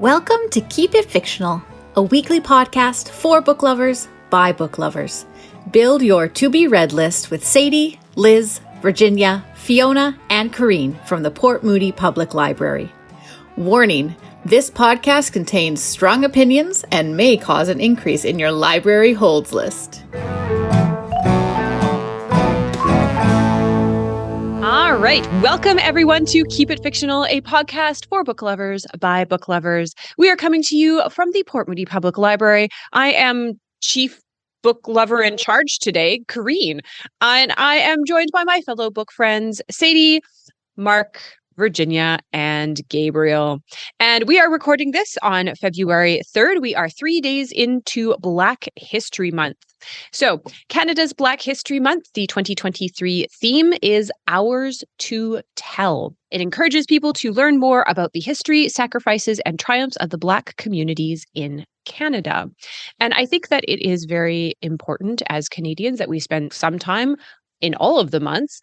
Welcome to Keep It Fictional, a weekly podcast for book lovers by book lovers. Build your to-be-read list with Sadie, Liz, Virginia, Fiona, and Corrine from the Port Moody Public Library. Warning, this podcast contains strong opinions and may cause an increase in your library holds list. All right. Welcome, everyone, to Keep It Fictional, a podcast for book lovers by book lovers. We are coming to you from the Port Moody Public Library. I am Chief Book Lover in Charge today, Corrine, and I am joined by my fellow book friends, Sadie, Mark, Virginia, and Gabriel. And we are recording this on February 3rd. We are 3 days into Black History Month. So, Canada's Black History Month, the 2023 theme is Ours to Tell. It encourages people to learn more about the history, sacrifices, and triumphs of the Black communities in Canada. And I think that it is very important as Canadians that we spend some time in all of the months,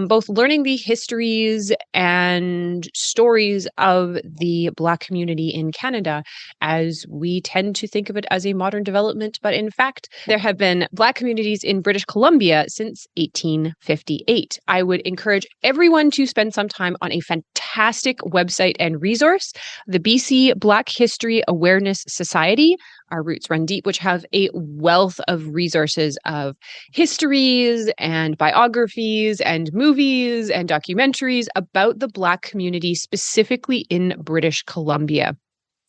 both learning the histories and stories of the Black community in Canada, as we tend to think of it as a modern development. But in fact, there have been Black communities in British Columbia since 1858. I would encourage everyone to spend some time on a fantastic website and resource, the BC Black History Awareness Society, Our Roots Run Deep, which have a wealth of resources of histories and biographies and movies and documentaries about the Black community, specifically in British Columbia.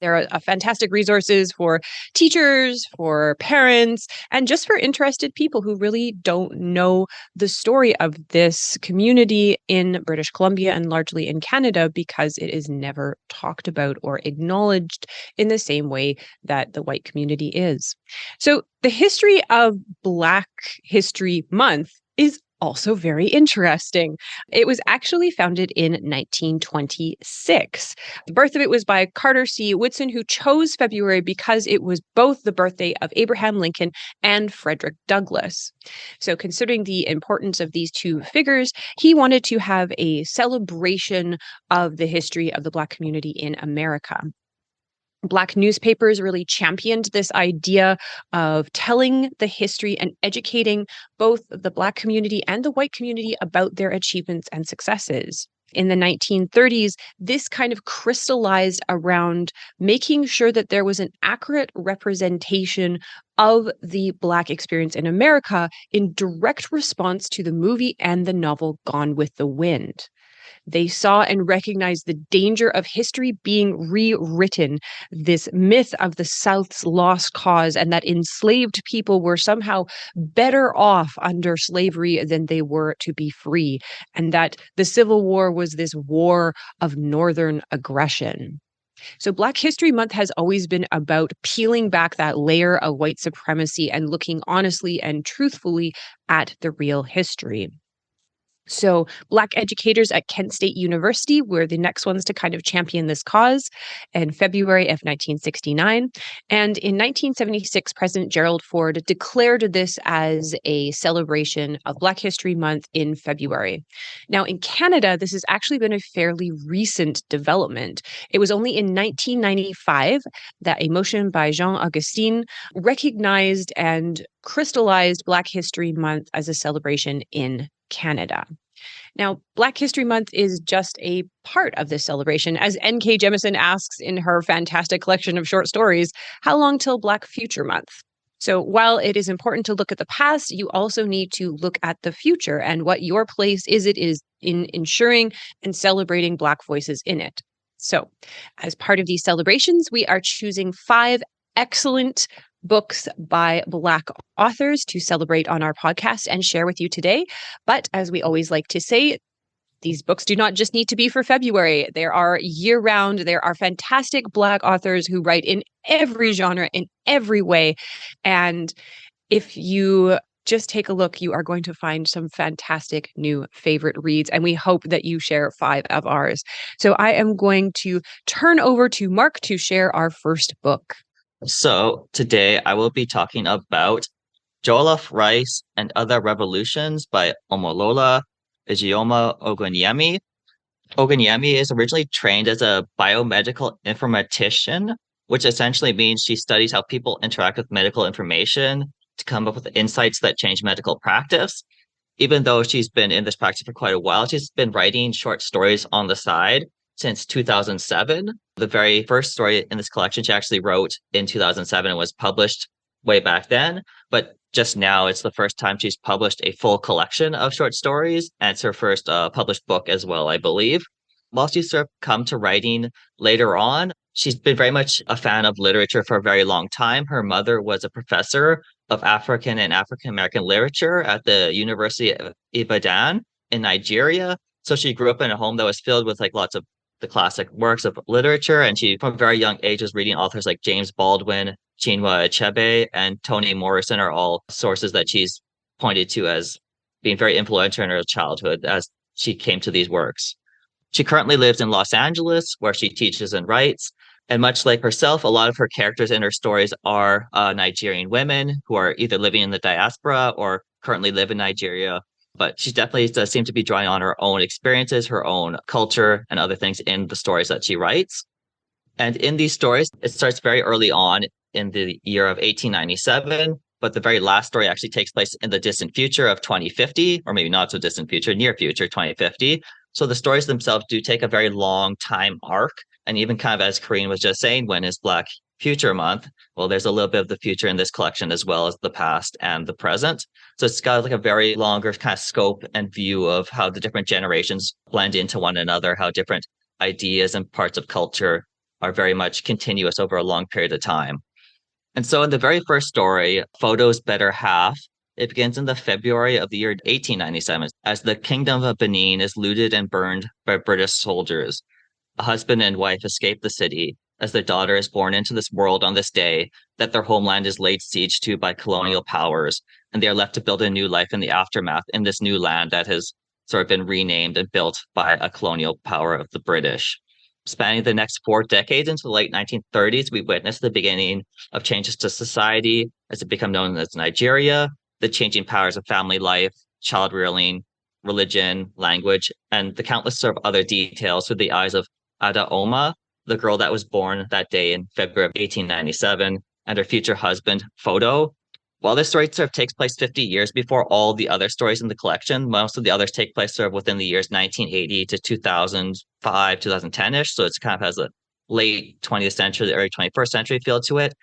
There are fantastic resources for teachers, for parents, and just for interested people who really don't know the story of this community in British Columbia and largely in Canada, because it is never talked about or acknowledged in the same way that the white community is. So the history of Black History Month is also very interesting. It was actually founded in 1926. The birth of it was by Carter C. Woodson, who chose February because it was both the birthday of Abraham Lincoln and Frederick Douglass. So considering the importance of these two figures, he wanted to have a celebration of the history of the Black community in America. Black newspapers really championed this idea of telling the history and educating both the Black community and the white community about their achievements and successes. In the 1930s, this kind of crystallized around making sure that there was an accurate representation of the Black experience in America in direct response to the movie and the novel Gone with the Wind. They saw and recognized the danger of history being rewritten, this myth of the South's lost cause, and that enslaved people were somehow better off under slavery than they were to be free, and that the Civil War was this war of Northern aggression. So Black History Month has always been about peeling back that layer of white supremacy and looking honestly and truthfully at the real history. So Black educators at Kent State University were the next ones to kind of champion this cause in February of 1969. And in 1976, President Gerald Ford declared this as a celebration of Black History Month in February. Now, in Canada, this has actually been a fairly recent development. It was only in 1995 that a motion by Jean Augustine recognized and crystallized Black History Month as a celebration in Canada. Now, Black History Month is just a part of this celebration. As N.K. Jemisin asks in her fantastic collection of short stories, how long till Black Future Month? So while it is important to look at the past, you also need to look at the future and what your place is in ensuring and celebrating Black voices in it. So as part of these celebrations, we are choosing 5 excellent books by Black authors to celebrate on our podcast and share with you today. But as we always like to say, these books do not just need to be for February. There are year-round. There are fantastic Black authors who write in every genre, in every way. And if you just take a look, you are going to find some fantastic new favorite reads. And we hope that you share 5 of ours. So I am going to turn over to Mark to share our first book. So today I will be talking about Jollof, Rice, and Other Revolutions by Omolola Ijeoma Ogunyemi. Ogunyemi is originally trained as a biomedical informatician, which essentially means she studies how people interact with medical information to come up with insights that change medical practice. Even though she's been in this practice for quite a while, she's been writing short stories on the side since 2007. The very first story in this collection she actually wrote in 2007 and was published way back then. But just now, it's the first time she's published a full collection of short stories, and it's her first published book as well, I believe. While she's sort of come to writing later on, she's been very much a fan of literature for a very long time. Her mother was a professor of African and African American literature at the University of Ibadan in Nigeria. So she grew up in a home that was filled with like lots of the classic works of literature. And she, from a very young age, was reading authors like James Baldwin, Chinua Achebe, and Toni Morrison are all sources that she's pointed to as being very influential in her childhood as she came to these works. She currently lives in Los Angeles, where she teaches and writes. And much like herself, a lot of her characters in her stories are Nigerian women who are either living in the diaspora or currently live in Nigeria. But she definitely does seem to be drawing on her own experiences, her own culture, and other things in the stories that she writes. And in these stories, it starts very early on in the year of 1897, but the very last story actually takes place in the distant future of 2050, or maybe not so distant future, near future 2050. So the stories themselves do take a very long time arc. And even kind of as Karine was just saying, when is Black Future Month? Well, there's a little bit of the future in this collection as well as the past and the present. So it's got like a very longer kind of scope and view of how the different generations blend into one another, how different ideas and parts of culture are very much continuous over a long period of time. And so in the very first story, Photo's Better Half, it begins in the February of the year 1897 as the Kingdom of Benin is looted and burned by British soldiers. A husband and wife escape the city as their daughter is born into this world on this day that their homeland is laid siege to by colonial powers, and they are left to build a new life in the aftermath in this new land that has sort of been renamed and built by a colonial power of the British. Spanning the next 4 decades into the late 1930s, we witnessed the beginning of changes to society as it became known as Nigeria, the changing powers of family life, child rearing, religion, language, and the countless sort of other details through the eyes of Ada Oma, the girl that was born that day in February of 1897, and her future husband, Photo. While this story sort of takes place 50 years before all the other stories in the collection, most of the others take place sort of within the years 1980 to 2005, 2010-ish. So it's kind of has a late 20th century, the early 21st century feel to it.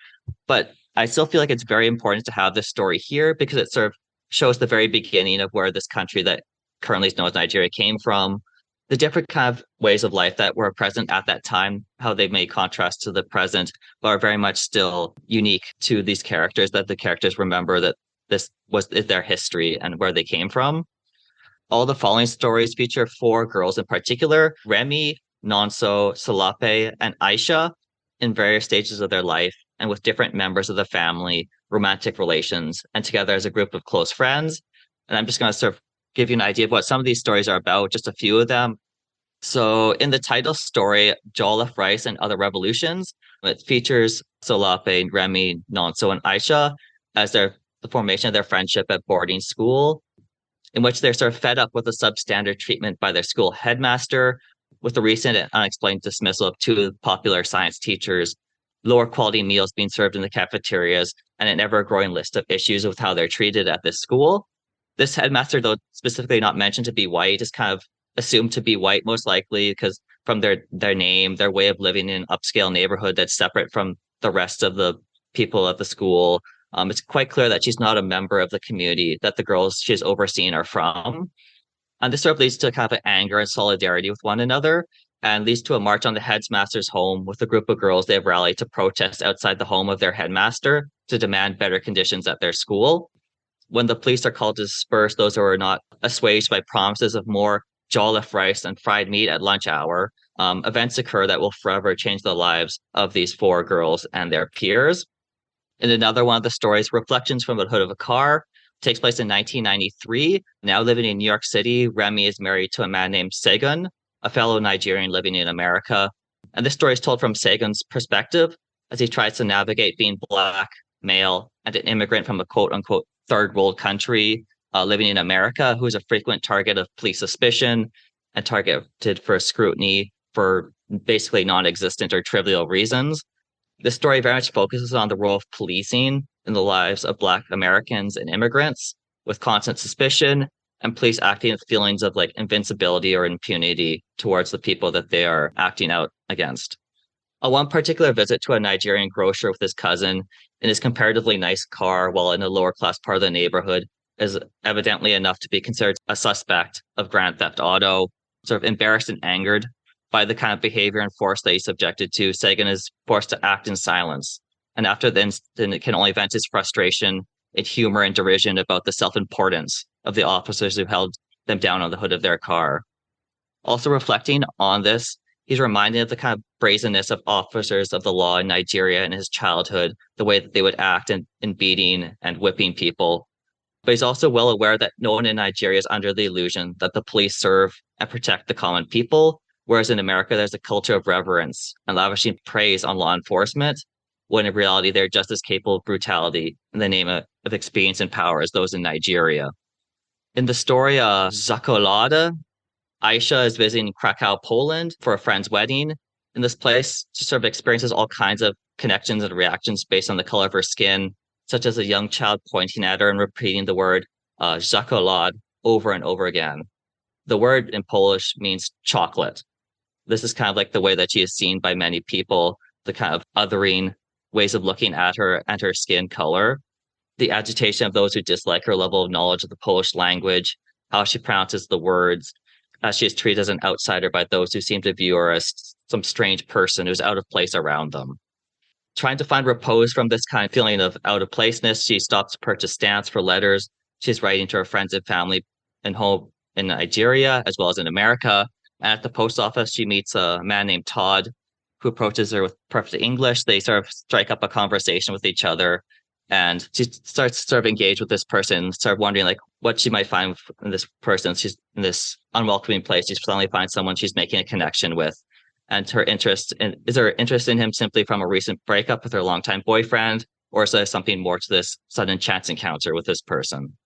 But I still feel like it's very important to have this story here because it sort of shows the very beginning of where this country that currently is known as Nigeria came from, the different kind of ways of life that were present at that time, how they may contrast to the present, but are very much still unique to these characters, that the characters remember that this was their history and where they came from. All the following stories feature 4 girls in particular, Remy, Nonso, Salape, and Aisha, in various stages of their life and with different members of the family, romantic relations, and together as a group of close friends. And I'm just going to sort of give you an idea of what some of these stories are about, just a few of them. So in the title story, Jollof Rice and Other Revolutions, it features Solape, Remy, Nonso, and Aisha as the formation of their friendship at boarding school, in which they're sort of fed up with the substandard treatment by their school headmaster, with the recent and unexplained dismissal of 2 popular science teachers, lower quality meals being served in the cafeterias, and an ever-growing list of issues with how they're treated at this school. This headmaster, though specifically not mentioned to be white, is kind of assumed to be white, most likely, because from their name, their way of living in an upscale neighborhood that's separate from the rest of the people at the school. It's quite clear that she's not a member of the community that the girls she's overseen are from. And this sort of leads to kind of an anger and solidarity with one another and leads to a march on the headmaster's home with a group of girls they have rallied to protest outside the home of their headmaster to demand better conditions at their school. When the police are called to disperse those who are not assuaged by promises of more jollof rice and fried meat at lunch hour, events occur that will forever change the lives of these 4 girls and their peers. In another one of the stories, Reflections from the Hood of a Car, takes place in 1993. Now living in New York City, Remy is married to a man named Segun, a fellow Nigerian living in America. And this story is told from Segun's perspective as he tries to navigate being Black, male, and an immigrant from a quote-unquote third world country living in America, who is a frequent target of police suspicion, and targeted for scrutiny for basically non-existent or trivial reasons. The story very much focuses on the role of policing in the lives of Black Americans and immigrants, with constant suspicion and police acting with feelings of like invincibility or impunity towards the people that they are acting out against. One particular visit to a Nigerian grocer with his cousin in his comparatively nice car while in a lower class part of the neighborhood is evidently enough to be considered a suspect of grand theft auto. Sort of embarrassed and angered by the kind of behavior and force that he's subjected to, Sagan is forced to act in silence. And after the incident, it can only vent his frustration in humor and derision about the self-importance of the officers who held them down on the hood of their car. Also reflecting on this, he's reminded of the kind of brazenness of officers of the law in Nigeria in his childhood, the way that they would act in beating and whipping people. But he's also well aware that no one in Nigeria is under the illusion that the police serve and protect the common people, whereas in America, there's a culture of reverence and lavishing praise on law enforcement, when in reality, they're just as capable of brutality in the name of experience and power as those in Nigeria. In the story Zakolada, Aisha is visiting Krakow, Poland for a friend's wedding. In this place, she sort of experiences all kinds of connections and reactions based on the color of her skin, such as a young child pointing at her and repeating the word "czekolad" over and over again. The word in Polish means chocolate. This is kind of like the way that she is seen by many people, the kind of othering ways of looking at her and her skin color, the agitation of those who dislike her level of knowledge of the Polish language, how she pronounces the words, as she is treated as an outsider by those who seem to view her as some strange person who's out of place around them. Trying to find repose from this kind of feeling of out of placeness, she stops to purchase stamps for letters she's writing to her friends and family and home in Nigeria, as well as in America. And at the post office, she meets a man named Todd, who approaches her with perfect English. They sort of strike up a conversation with each other. And she starts sort of engage with this person, start wondering like what she might find in this person. She's in this unwelcoming place. She suddenly finds someone she's making a connection with. And her interest in him simply from a recent breakup with her longtime boyfriend, or is there something more to this sudden chance encounter with this person?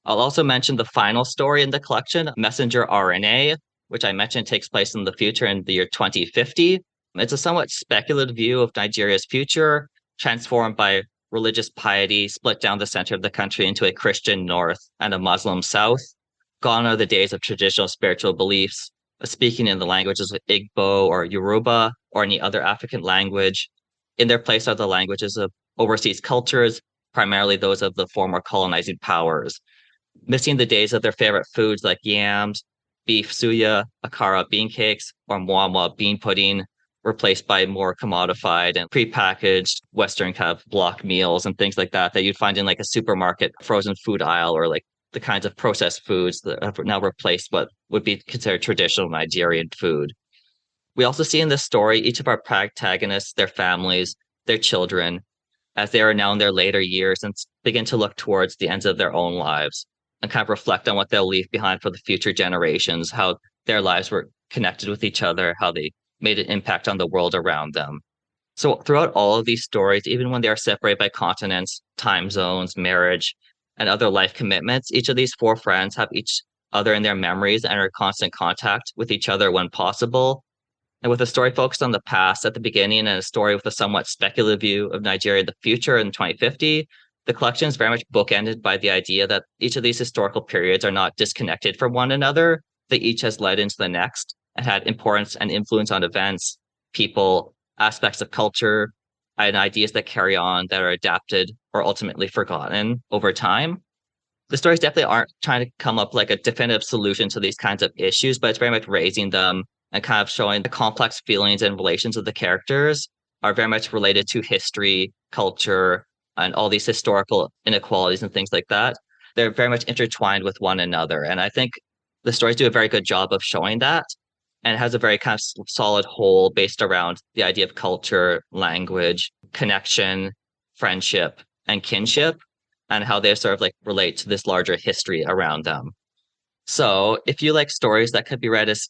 I'll also mention the final story in the collection, Messenger RNA, which I mentioned takes place in the future in the year 2050. It's a somewhat speculative view of Nigeria's future, transformed by religious piety, split down the center of the country into a Christian north and a Muslim south. Gone are the days of traditional spiritual beliefs, speaking in the languages of Igbo or Yoruba or any other African language. In their place are the languages of overseas cultures, primarily those of the former colonizing powers. Missing the days of their favorite foods like yams, beef suya, akara bean cakes, or mwamwa bean pudding, replaced by more commodified and prepackaged Western kind of block meals and things like that you'd find in like a supermarket frozen food aisle, or like the kinds of processed foods that have now replaced what would be considered traditional Nigerian food. We also see in this story each of our protagonists, their families, their children, as they are now in their later years and begin to look towards the ends of their own lives and kind of reflect on what they'll leave behind for the future generations, how their lives were connected with each other, how they made an impact on the world around them. So throughout all of these stories, even when they are separated by continents, time zones, marriage, and other life commitments, each of these four friends have each other in their memories and are in constant contact with each other when possible. And with a story focused on the past at the beginning and a story with a somewhat speculative view of Nigeria in the future in 2050, the collection is very much bookended by the idea that each of these historical periods are not disconnected from one another, that each has led into the next and had importance and influence on events, people, aspects of culture, and ideas that carry on that are adapted or ultimately forgotten over time. The stories definitely aren't trying to come up like a definitive solution to these kinds of issues, but it's very much raising them and kind of showing the complex feelings and relations of the characters are very much related to history, culture, and all these historical inequalities and things like that. They're very much intertwined with one another. And I think the stories do a very good job of showing that. And it has a very kind of solid whole based around the idea of culture, language, connection, friendship, and kinship, and how they sort of like relate to this larger history around them. So if you like stories that could be read as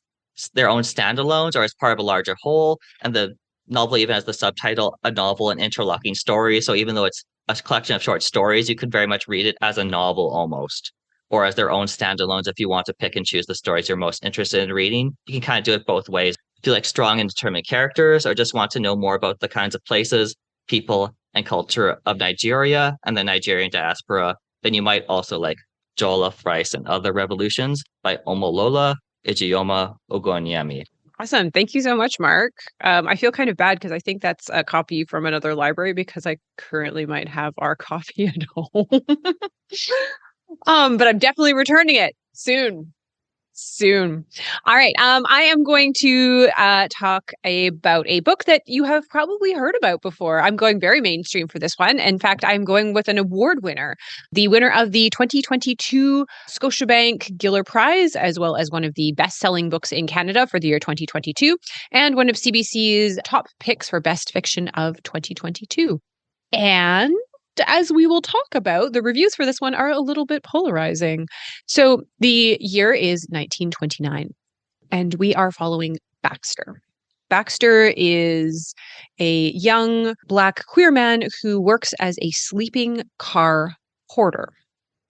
their own standalones or as part of a larger whole, and the novel even has the subtitle, A Novel and Interlocking Stories. So even though it's a collection of short stories, you could very much read it as a novel almost. or as their own standalones if you want to pick and choose the stories you're most interested in reading. You can kind of do it both ways. If you like strong and determined characters or just want to know more about the kinds of places, people, and culture of Nigeria and the Nigerian diaspora, then you might also like Jollof, Rice, and Other Revolutions by Omolola Ijeoma Ogunyemi. Awesome. Thank you so much, Mark. I feel kind of bad because I think that's a copy from another library because I currently might have our copy at home. But I'm definitely returning it soon. All right. I am going to talk about a book that you have probably heard about before. I'm going very mainstream for this one. In fact, I'm going with an award winner, the winner of the 2022 Scotiabank Giller Prize, as well as one of the best-selling books in Canada for the year 2022, and one of CBC's top picks for best fiction of 2022. And as we will talk about, the reviews for this one are a little bit polarizing. So the year is 1929, and we are following Baxter. Baxter is a young Black queer man who works as a sleeping car porter.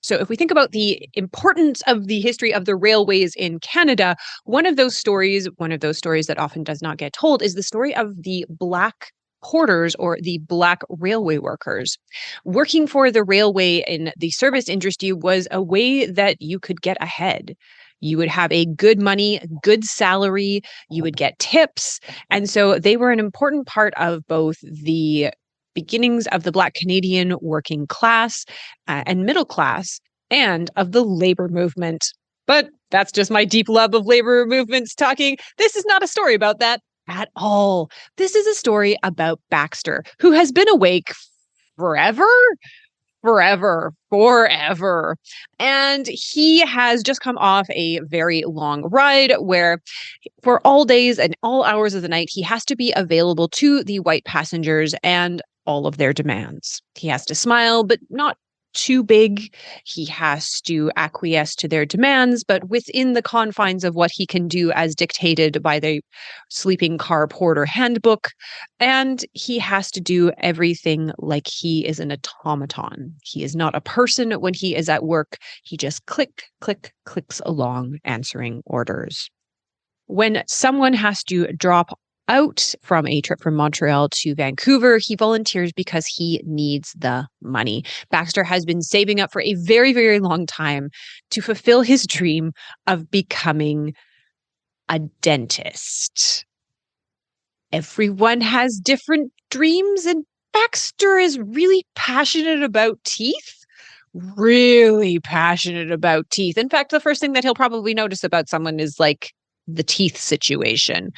So if we think about the importance of the history of the railways in Canada, one of those stories that often does not get told is the story of the Black porters or the Black railway workers. Working for the railway in the service industry was a way that you could get ahead. You would have a good money, good salary, you would get tips. And so they were an important part of both the beginnings of the Black Canadian working class and middle class and of the labor movement. But that's just my deep love of labor movements talking. This is not a story about that at all. This is a story about Baxter, who has been awake forever. And he has just come off a very long ride where for all days and all hours of the night, he has to be available to the white passengers and all of their demands. He has to smile, but not too big. He has to acquiesce to their demands, but within the confines of what he can do as dictated by the sleeping car porter handbook. And he has to do everything like he is an automaton. He is not a person when he is at work. He just clicks along answering orders. When someone has to drop out from a trip from Montreal to Vancouver, he volunteers because he needs the money. Baxter has been saving up for a very, very long time to fulfill his dream of becoming a dentist. Everyone has different dreams, and Baxter is really passionate about teeth. Really passionate about teeth. In fact, the first thing that he'll probably notice about someone is like the teeth situation.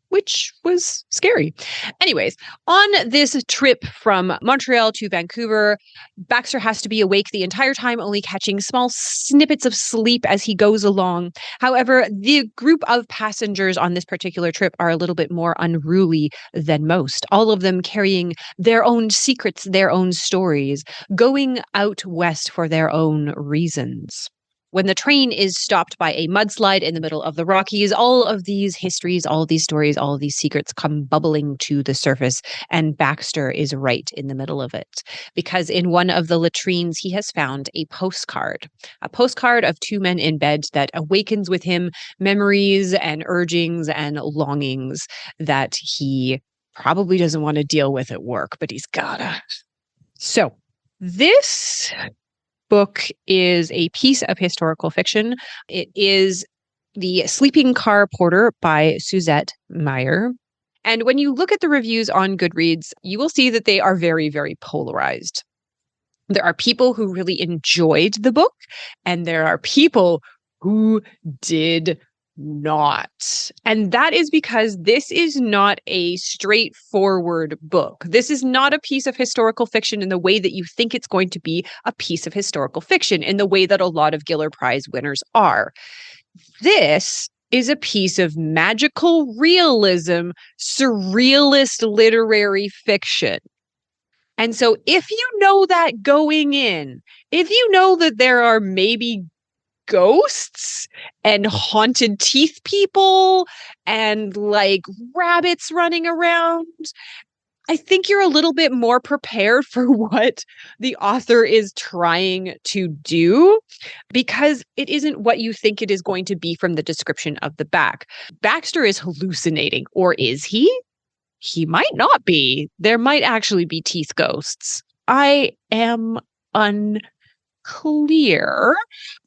Which was scary. Anyways, on this trip from Montreal to Vancouver, Baxter has to be awake the entire time, only catching small snippets of sleep as he goes along. However, the group of passengers on this particular trip are a little bit more unruly than most, all of them carrying their own secrets, their own stories, going out west for their own reasons. When the train is stopped by a mudslide in the middle of the Rockies, all of these histories, all of these stories, all of these secrets come bubbling to the surface, and Baxter is right in the middle of it. Because in one of the latrines, he has found a postcard of two men in bed that awakens with him memories and urgings and longings that he probably doesn't want to deal with at work, but he's gotta. So this book is a piece of historical fiction. It is The Sleeping Car Porter by Suzette Mayr. And when you look at the reviews on Goodreads, you will see that they are very, very polarized. There are people who really enjoyed the book, and there are people who did not. And that is because this is not a straightforward book. This is not a piece of historical fiction in the way that you think it's going to be a piece of historical fiction, in the way that a lot of Giller Prize winners are. This is a piece of magical realism, surrealist literary fiction. And so if you know that going in, if you know that there are maybe ghosts and haunted teeth people and like rabbits running around, I think you're a little bit more prepared for what the author is trying to do because it isn't what you think it is going to be from the description of the back. Baxter is hallucinating, or is he? He might not be. There might actually be teeth ghosts. I am unclear,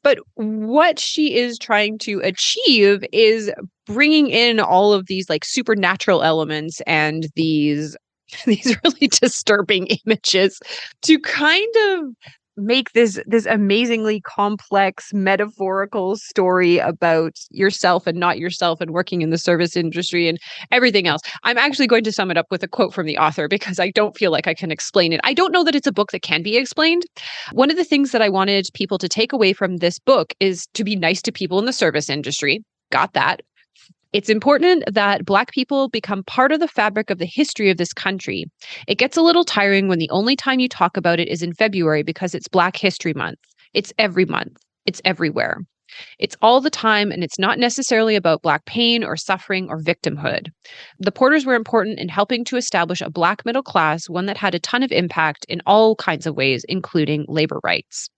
but what she is trying to achieve is bringing in all of these like supernatural elements and these really disturbing images to kind of make this amazingly complex metaphorical story about yourself and not yourself and working in the service industry and everything else. I'm actually going to sum it up with a quote from the author because I don't feel like I can explain it. I don't know that it's a book that can be explained. One of the things that I wanted people to take away from this book is to be nice to people in the service industry. Got that. It's important that Black people become part of the fabric of the history of this country. It gets a little tiring when the only time you talk about it is in February because it's Black History Month. It's every month. It's everywhere. It's all the time, and it's not necessarily about Black pain or suffering or victimhood. The Porters were important in helping to establish a Black middle class, one that had a ton of impact in all kinds of ways, including labor rights.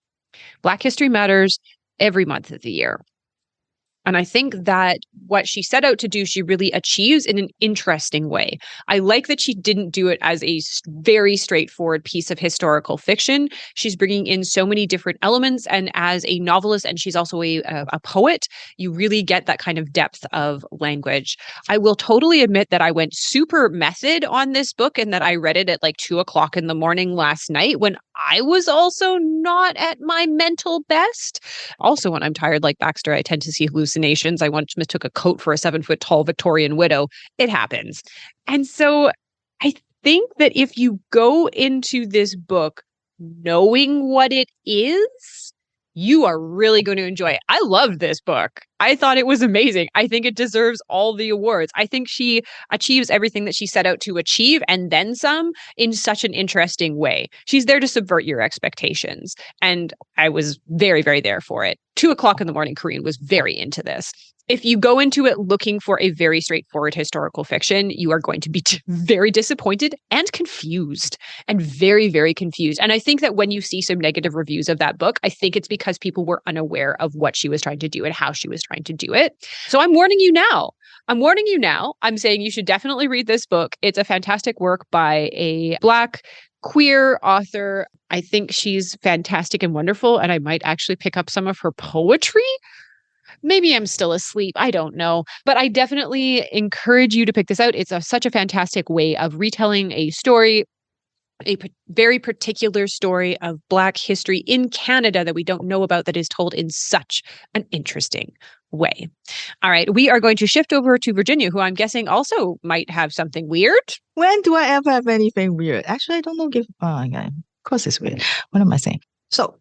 Black history matters every month of the year. And I think that what she set out to do, she really achieves in an interesting way. I like that she didn't do it as a very straightforward piece of historical fiction. She's bringing in so many different elements. And as a novelist, and she's also a poet, you really get that kind of depth of language. I will totally admit that I went super method on this book and that I read it at like 2:00 in the morning last night when I was also not at my mental best. Also, when I'm tired like Baxter, I tend to see hallucinations. I once mistook a coat for a 7-foot-tall Victorian widow. It happens. And so I think that if you go into this book knowing what it is, you are really going to enjoy it. I love this book. I thought it was amazing. I think it deserves all the awards. I think she achieves everything that she set out to achieve and then some in such an interesting way. She's there to subvert your expectations. And I was very, very there for it. 2:00 in the morning, Corinne was very into this. If you go into it looking for a very straightforward historical fiction, you are going to be very disappointed and confused and very, very confused. And I think that when you see some negative reviews of that book, I think it's because people were unaware of what she was trying to do and how she was trying to do it. So I'm warning you now. I'm saying you should definitely read this book. It's a fantastic work by a Black queer author. I think she's fantastic and wonderful, and I might actually pick up some of her poetry. Maybe I'm still asleep. I don't know. But I definitely encourage you to pick this out. It's such a fantastic way of retelling a story, a very particular story of Black history in Canada that we don't know about that is told in such an interesting way. All right. We are going to shift over to Virginia, who I'm guessing also might have something weird. When do I ever have anything weird? Actually, I don't know. Okay. Of course it's weird. What am I saying? So,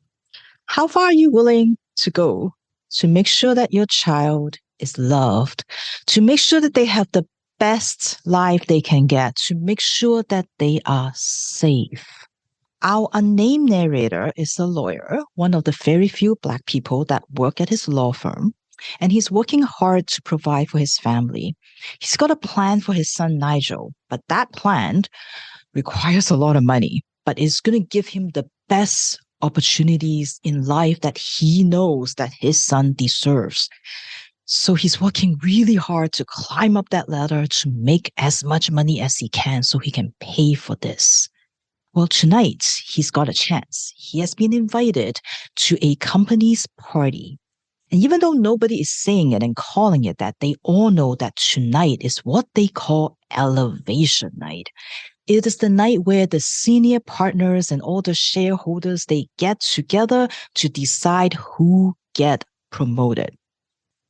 how far are you willing to go to make sure that your child is loved, to make sure that they have the best life they can get, to make sure that they are safe? Our unnamed narrator is a lawyer, one of the very few Black people that work at his law firm, and he's working hard to provide for his family. He's got a plan for his son Nigel, but that plan requires a lot of money, but it's going to give him the best opportunities in life that he knows that his son deserves. So he's working really hard to climb up that ladder to make as much money as he can so he can pay for this. Well, tonight he's got a chance. He has been invited to a company's party. And even though nobody is saying it and calling it that, they all know that tonight is what they call elevation night. It is the night where the senior partners and all the shareholders, they get together to decide who get promoted.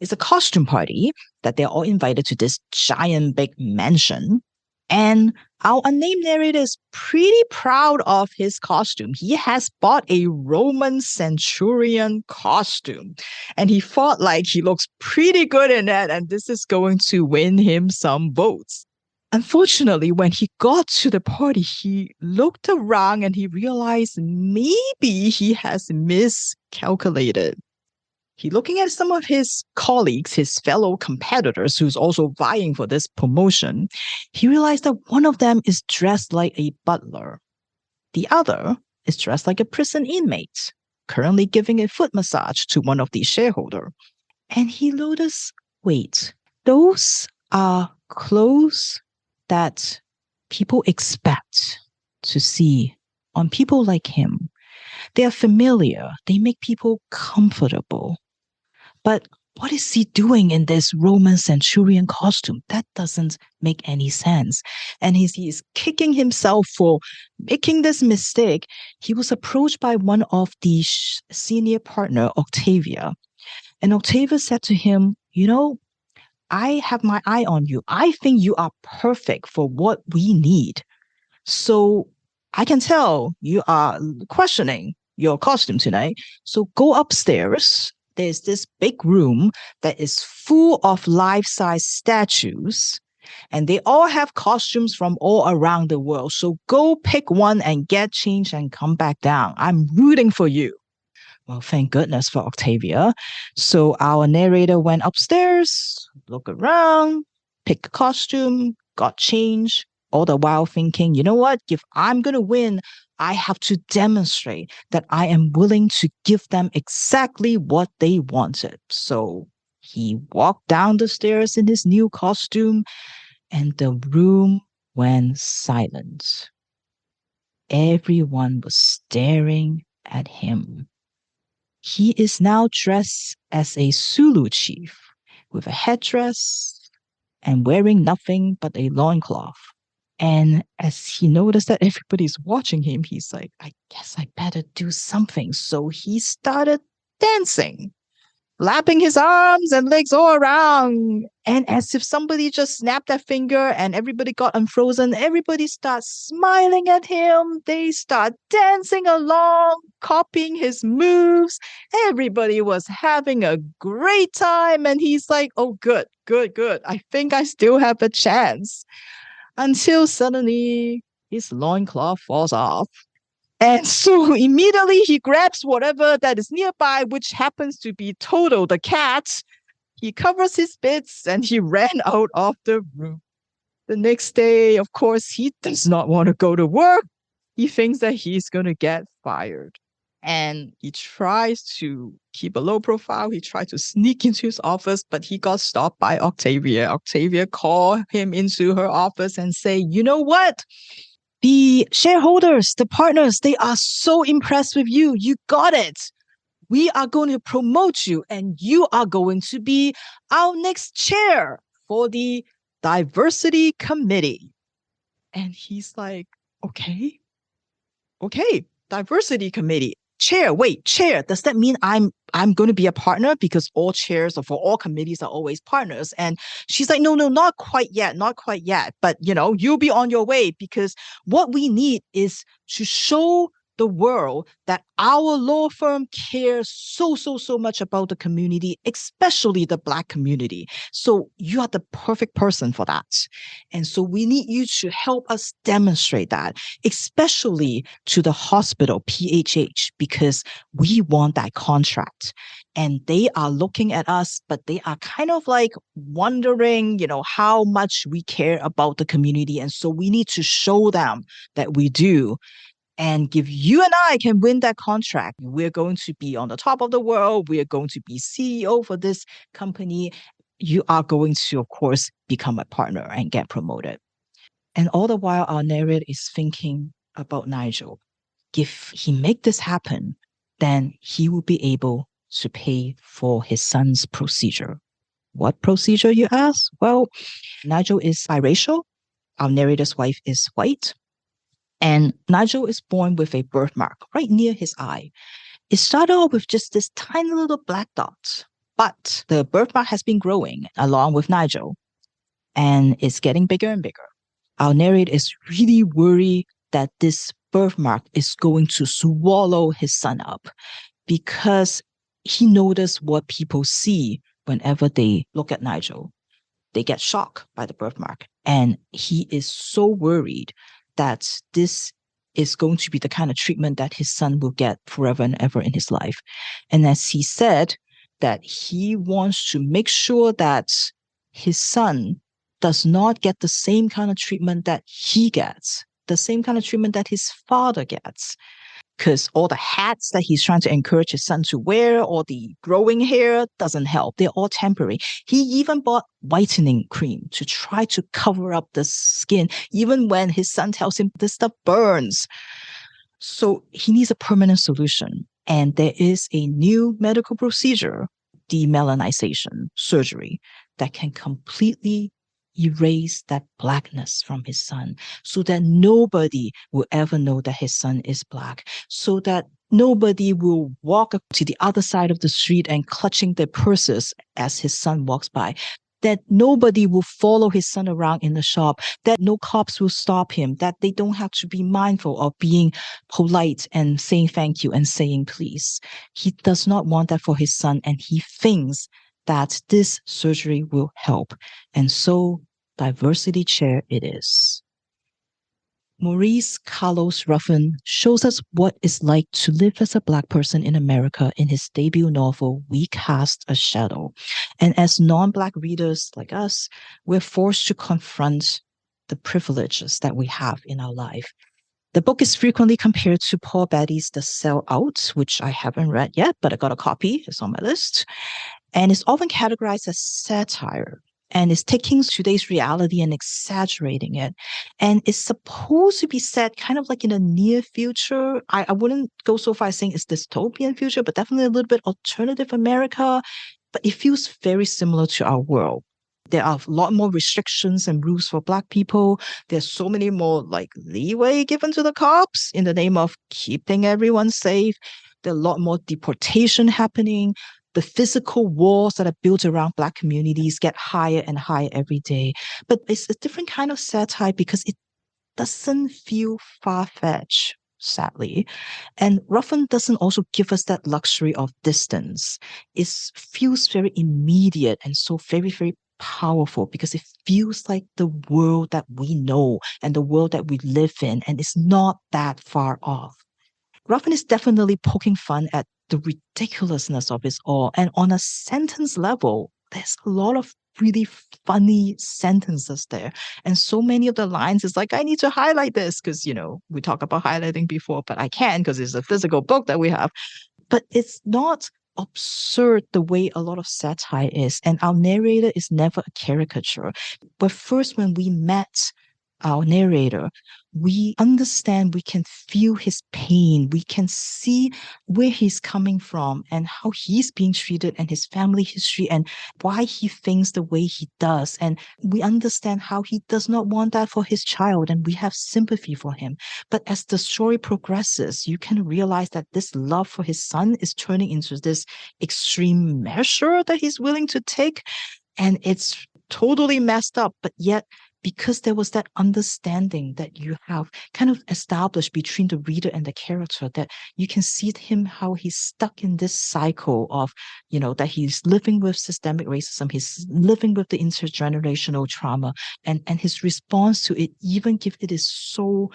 It's a costume party that they're all invited to this giant big mansion. And our unnamed narrator is pretty proud of his costume. He has bought a Roman centurion costume, and he felt like he looks pretty good in that, and this is going to win him some votes. Unfortunately, when he got to the party, he looked around and he realized maybe he has miscalculated. He looking at some of his colleagues, his fellow competitors who's also vying for this promotion. He realized that one of them is dressed like a butler. The other is dressed like a prison inmate, currently giving a foot massage to one of the shareholders. And he noticed, wait, those are clothes that people expect to see on people like him. They are familiar. They make people comfortable. But what is he doing in this Roman centurion costume? That doesn't make any sense. And he's kicking himself for making this mistake. He was approached by one of the senior partner, Octavia. And Octavia said to him, I have my eye on you. I think you are perfect for what we need. So I can tell you are questioning your costume tonight. So go upstairs. There's this big room that is full of life-size statues, and they all have costumes from all around the world. So go pick one and get changed and come back down. I'm rooting for you. Well, thank goodness for Octavia. So our narrator went upstairs, looked around, picked a costume, got changed, all the while thinking, you know what? If I'm going to win, I have to demonstrate that I am willing to give them exactly what they wanted. So he walked down the stairs in his new costume, and the room went silent. Everyone was staring at him. He is now dressed as a Zulu chief with a headdress and wearing nothing but a loincloth. And as he noticed that everybody's watching him, he's like, I guess I better do something. So he started dancing, flapping his arms and legs all around. And as if somebody just snapped their finger and everybody got unfrozen, everybody starts smiling at him. They start dancing along, copying his moves. Everybody was having a great time. And he's like, oh, good. I think I still have a chance. Until suddenly his loincloth falls off. And so immediately he grabs whatever that is nearby, which happens to be Toto the cat. He covers his bits and he ran out of the room. The next day, of course, he does not want to go to work. He thinks that he's going to get fired. And he tries to keep a low profile. He tried to sneak into his office, but he got stopped by Octavia. Octavia called him into her office and say, you know what? The shareholders, the partners, they are so impressed with you. You got it. We are going to promote you and you are going to be our next chair for the diversity committee. And he's like, okay, diversity committee. Chair, does that mean I'm going to be a partner? Because all chairs or for all committees are always partners. And she's like, no, not quite yet. But, you'll be on your way, because what we need is to show the world that our law firm cares so much about the community, especially the Black community. So you are the perfect person for that. And so we need you to help us demonstrate that, especially to the hospital, PHH, because we want that contract. And they are looking at us, but they are kind of like wondering, how much we care about the community. And so we need to show them that we do. And if you and I can win that contract, we're going to be on the top of the world. We are going to be CEO for this company. You are going to, of course, become a partner and get promoted. And all the while, our narrator is thinking about Nigel. If he make this happen, then he will be able to pay for his son's procedure. What procedure, you ask? Well, Nigel is biracial. Our narrator's wife is white. And Nigel is born with a birthmark right near his eye. It started off with just this tiny little black dot, but the birthmark has been growing along with Nigel, and it's getting bigger and bigger. Our narrator is really worried that this birthmark is going to swallow his son up, because he noticed what people see whenever they look at Nigel. They get shocked by the birthmark, and he is so worried that this is going to be the kind of treatment that his son will get forever and ever in his life. And as he said, that he wants to make sure that his son does not get the same kind of treatment that he gets, the same kind of treatment that his father gets. Because all the hats that he's trying to encourage his son to wear or the growing hair doesn't help. They're all temporary. He even bought whitening cream to try to cover up the skin, even when his son tells him this stuff burns. So he needs a permanent solution. And there is a new medical procedure, demelanization surgery, that can completely erase that blackness from his son so that nobody will ever know that his son is black, so that nobody will walk up to the other side of the street and clutching their purses as his son walks by, that nobody will follow his son around in the shop, that no cops will stop him, that they don't have to be mindful of being polite and saying thank you and saying please. He does not want that for his son, and he thinks that this surgery will help. And so, diversity chair it is. Maurice Carlos Ruffin shows us what it's like to live as a Black person in America in his debut novel, We Cast a Shadow. And as non-Black readers like us, we're forced to confront the privileges that we have in our life. The book is frequently compared to Paul Beatty's The Sell Out, which I haven't read yet, but I got a copy. It's on my list. And it's often categorized as satire, and is taking today's reality and exaggerating it. And it's supposed to be set kind of like in a near future. I wouldn't go so far as saying it's dystopian future, but definitely a little bit alternative America. But it feels very similar to our world. There are a lot more restrictions and rules for Black people. There's so many more like leeway given to the cops in the name of keeping everyone safe. There are a lot more deportation happening. The physical walls that are built around Black communities get higher and higher every day. But it's a different kind of satire because it doesn't feel far-fetched, sadly. And Ruffin doesn't also give us that luxury of distance. It feels very immediate and so very, very powerful because it feels like the world that we know and the world that we live in, and it's not that far off. Ruffin is definitely poking fun at the ridiculousness of it all. And on a sentence level, there's a lot of really funny sentences there. And so many of the lines is like, I need to highlight this because, we talked about highlighting before, but I can't because it's a physical book that we have. But it's not absurd the way a lot of satire is. And our narrator is never a caricature. But first, when we met our narrator, we understand, we can feel his pain, we can see where he's coming from and how he's being treated and his family history and why he thinks the way he does. And we understand how he does not want that for his child, and we have sympathy for him. But as the story progresses, you can realize that this love for his son is turning into this extreme measure that he's willing to take. And it's totally messed up, but yet because there was that understanding that you have kind of established between the reader and the character, that you can see him, how he's stuck in this cycle of, that he's living with systemic racism, he's living with the intergenerational trauma, and his response to it, even if it is so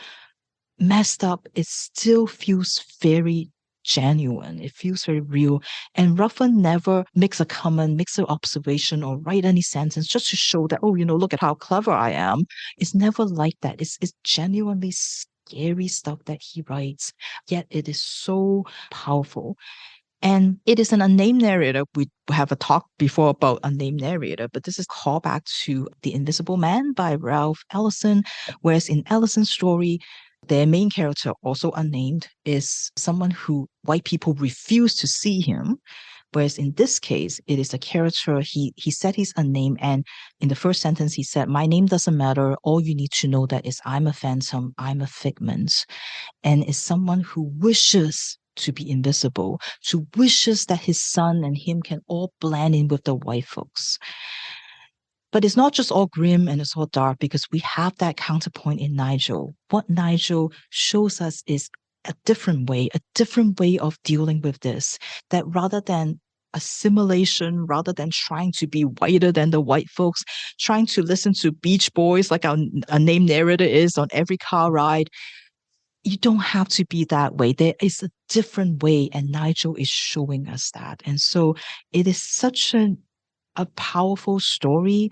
messed up, it still feels very genuine. It feels very real. And Ruffin never makes a comment, makes an observation, or write any sentence just to show that, look at how clever I am. It's never like that. It's genuinely scary stuff that he writes, yet it is so powerful. And it is an unnamed narrator. We have a talk before about unnamed narrator, but this is a callback to The Invisible Man by Ralph Ellison, whereas in Ellison's story, their main character, also unnamed, is someone who white people refuse to see him. Whereas in this case, it is a character, he said he's unnamed, and in the first sentence he said, my name doesn't matter, all you need to know that is I'm a phantom, I'm a figment, and is someone who wishes to be invisible, who wishes that his son and him can all blend in with the white folks. But it's not just all grim and it's all dark, because we have that counterpoint in Nigel. What Nigel shows us is a different way of dealing with this, that rather than assimilation, rather than trying to be whiter than the white folks, trying to listen to Beach Boys like our named narrator is on every car ride, you don't have to be that way. There is a different way, and Nigel is showing us that. And so it is such a powerful story.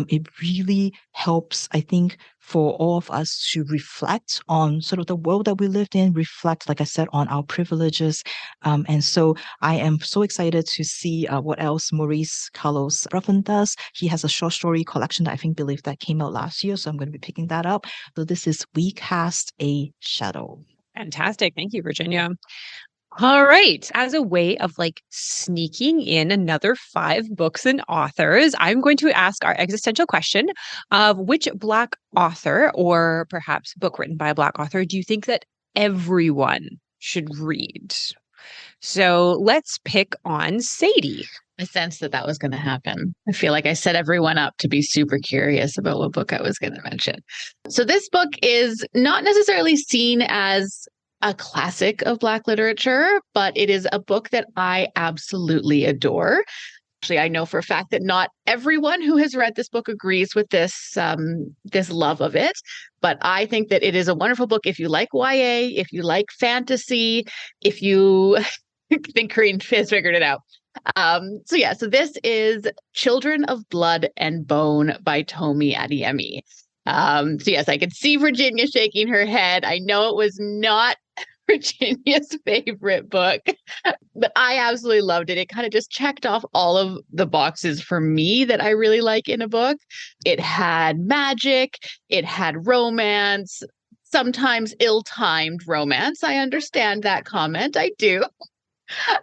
It really helps, I think, for all of us to reflect on sort of the world that we lived in, reflect, like I said, on our privileges. And so I am so excited to see what else Maurice Carlos Ruffin does. He has a short story collection that believe that came out last year. So I'm going to be picking that up. So this is We Cast a Shadow. Fantastic. Thank you, Virginia. All right. As a way of like sneaking in another 5 books and authors, I'm going to ask our existential question of which Black author, or perhaps book written by a Black author, do you think that everyone should read? So let's pick on Sadie. I sensed that was going to happen. I feel like I set everyone up to be super curious about what book I was going to mention. So this book is not necessarily seen as a classic of Black literature, but it is a book that I absolutely adore. Actually, I know for a fact that not everyone who has read this book agrees with this love of it, but I think that it is a wonderful book if you like YA, if you like fantasy, if you think Korean has figured it out. So this is Children of Blood and Bone by Tomi Adeyemi. I could see Virginia shaking her head. I know it was not Virginia's favorite book, but I absolutely loved it. It kind of just checked off all of the boxes for me that I really like in a book. It had magic, it had romance, sometimes ill-timed romance. I understand that comment. I do.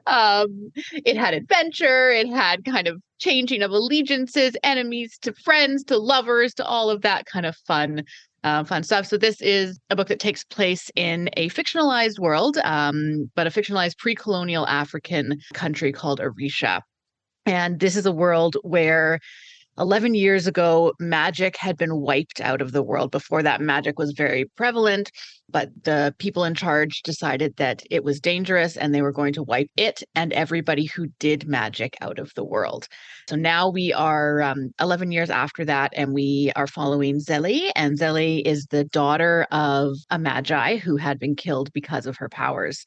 It had adventure, it had kind of changing of allegiances, enemies to friends, to lovers, to all of that kind of fun stuff. So this is a book that takes place in a fictionalized world, but a fictionalized pre-colonial African country called Orisha. And this is a world where 11 years ago, magic had been wiped out of the world. Before that, magic was very prevalent, but the people in charge decided that it was dangerous and they were going to wipe it and everybody who did magic out of the world. So now we are 11 years after that, and we are following Zélie. And Zélie is the daughter of a magi who had been killed because of her powers.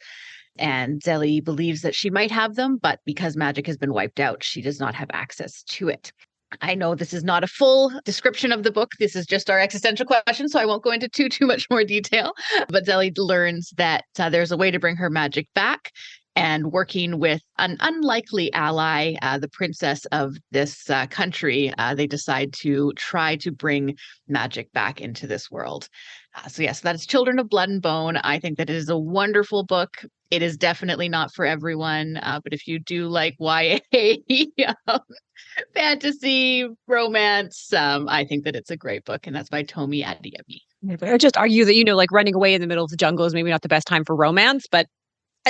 And Zélie believes that she might have them, but because magic has been wiped out, she does not have access to it. I know this is not a full description of the book. This is just our existential question, so I won't go into too much more detail. But Zélie learns that there's a way to bring her magic back, and working with an unlikely ally, the princess of this country, they decide to try to bring magic back into this world. So that is Children of Blood and Bone. I think that it is a wonderful book. It is definitely not for everyone, but if you do like YA, fantasy, romance, I think that it's a great book, and that's by Tomi Adeyemi. I just argue that, like running away in the middle of the jungle is maybe not the best time for romance, but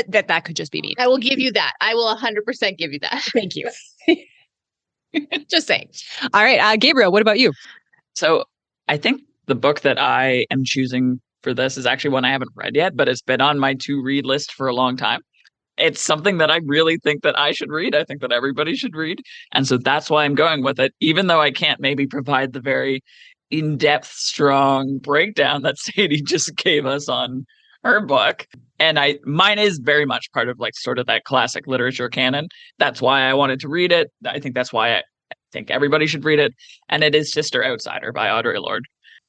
that could just be me. I will give you that. I will 100% give you that. Thank you. Just saying. All right, Gabriel, what about you? So I think the book that I am choosing for this is actually one I haven't read yet, but it's been on my to-read list for a long time. It's something that I really think that I should read. I think that everybody should read. And so that's why I'm going with it, even though I can't maybe provide the very in-depth, strong breakdown that Sadie just gave us on her book. And mine is very much part of like sort of that classic literature canon. That's why I wanted to read it. I think that's why I think everybody should read it. And it is Sister Outsider by Audre Lorde.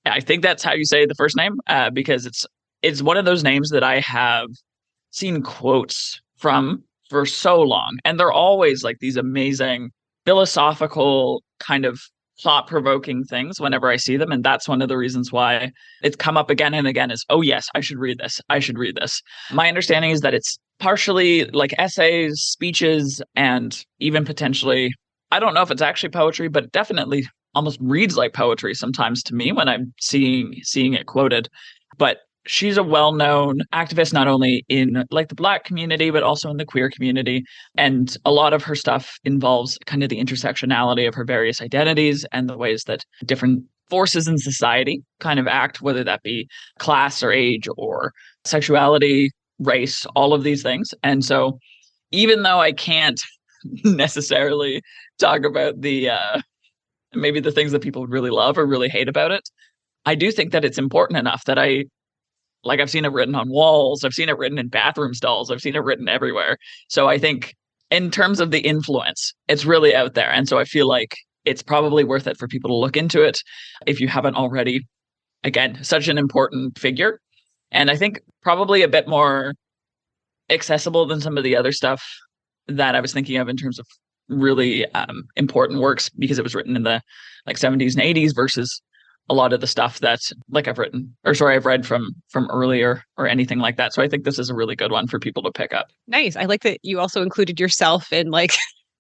I think that's how you say the first name, because it's one of those names that I have seen quotes from for so long. And they're always like these amazing philosophical kind of thought-provoking things whenever I see them. And that's one of the reasons why it's come up again and again is, oh yes, I should read this. I should read this. My understanding is that it's partially like essays, speeches, and even potentially, I don't know if it's actually poetry, but it definitely almost reads like poetry sometimes to me when I'm seeing it quoted. But she's a well-known activist, not only in like the Black community, but also in the queer community. And a lot of her stuff involves kind of the intersectionality of her various identities and the ways that different forces in society kind of act, whether that be class or age or sexuality, race, all of these things. And so even though I can't necessarily talk about the maybe the things that people really love or really hate about it, I do think that it's important enough that I Like I've seen it written on walls. I've seen it written in bathroom stalls. I've seen it written everywhere. So I think in terms of the influence, it's really out there. And so I feel like it's probably worth it for people to look into it if you haven't already. Again, such an important figure. And I think probably a bit more accessible than some of the other stuff that I was thinking of in terms of really important works, because it was written in the like 70s and 80s versus a lot of the stuff that like I've read from earlier or anything like that. So I think this is a really good one for people to pick up. Nice. I like that you also included yourself in like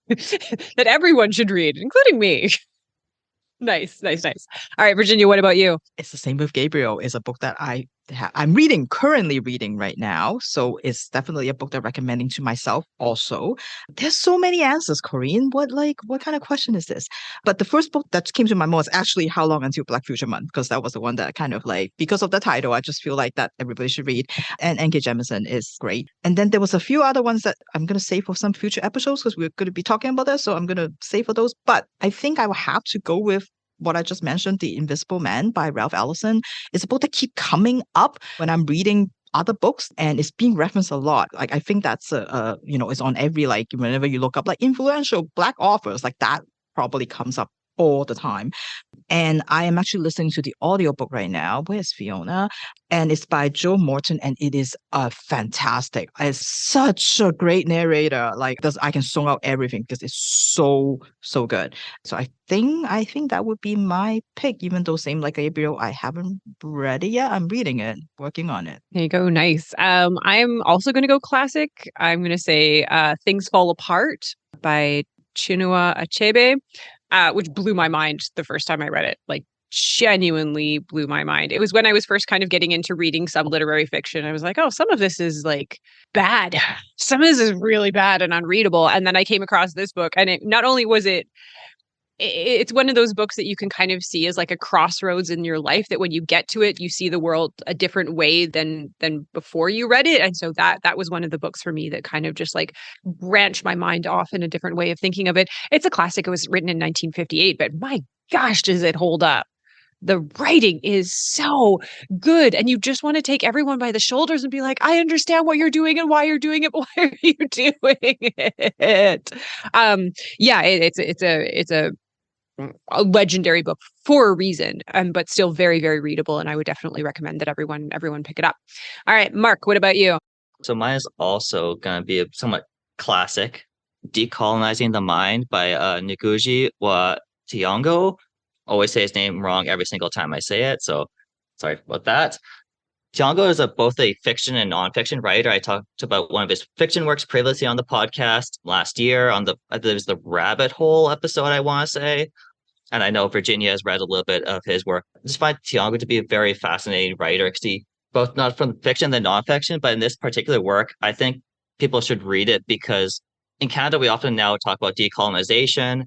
that everyone should read, including me. Nice. All right, Virginia, what about you? It's the same with Gabriel. It's a book that I'm currently reading right now. So it's definitely a book that I'm recommending to myself also. There's so many answers, Corinne. What kind of question is this? But the first book that came to my mind was actually How Long Until Black Future Month, because that was the one that kind of like, because of the title, I just feel like that everybody should read. And N.K. Jemisin is great. And then there was a few other ones that I'm going to save for some future episodes because we're going to be talking about this. So I'm going to save for those. But I think I will have to go with what I just mentioned, The Invisible Man by Ralph Ellison. It's a book that keeps coming up when I'm reading other books, and it's being referenced a lot. Like I think that's it's on every, like whenever you look up like influential Black authors, like that probably comes up all the time. And I am actually listening to the audiobook right now. Where's Fiona? And it's by Joe Morton, and it is fantastic. It's such a great narrator. Like I can song out everything because it's so good. So I think that would be my pick, even though same like Gabriel, I haven't read it yet. I'm reading it, working on it. There you go. Nice. I'm also going to go classic. I'm going to say Things Fall Apart by Chinua Achebe. Which blew my mind the first time I read it, like genuinely blew my mind. It was when I was first kind of getting into reading some literary fiction. I was like, oh, some of this is like bad. Some of this is really bad and unreadable. And then I came across this book, and not only was it's one of those books that you can kind of see as like a crossroads in your life, that when you get to it, you see the world a different way than before you read it. And so that was one of the books for me that kind of just like branched my mind off in a different way of thinking of it. It's a classic. It was written in 1958, but my gosh, does it hold up? The writing is so good, and you just want to take everyone by the shoulders and be like, I understand what you're doing and why you're doing it, but why are you doing it? It's a legendary book for a reason, but still very, very readable. And I would definitely recommend that everyone pick it up. All right, Mark, what about you? So mine is also going to be a somewhat classic, Decolonizing the Mind by Ngugi wa Thiong'o. Always say his name wrong every single time I say it, so sorry about that. Thiong'o is both a fiction and nonfiction writer. I talked about one of his fiction works previously on the podcast last year I think it was the Rabbit Hole episode, I want to say. And I know Virginia has read a little bit of his work. I just find Thiong'o to be a very fascinating writer, because he, both not from fiction and nonfiction, but in this particular work, I think people should read it because in Canada, we often now talk about decolonization,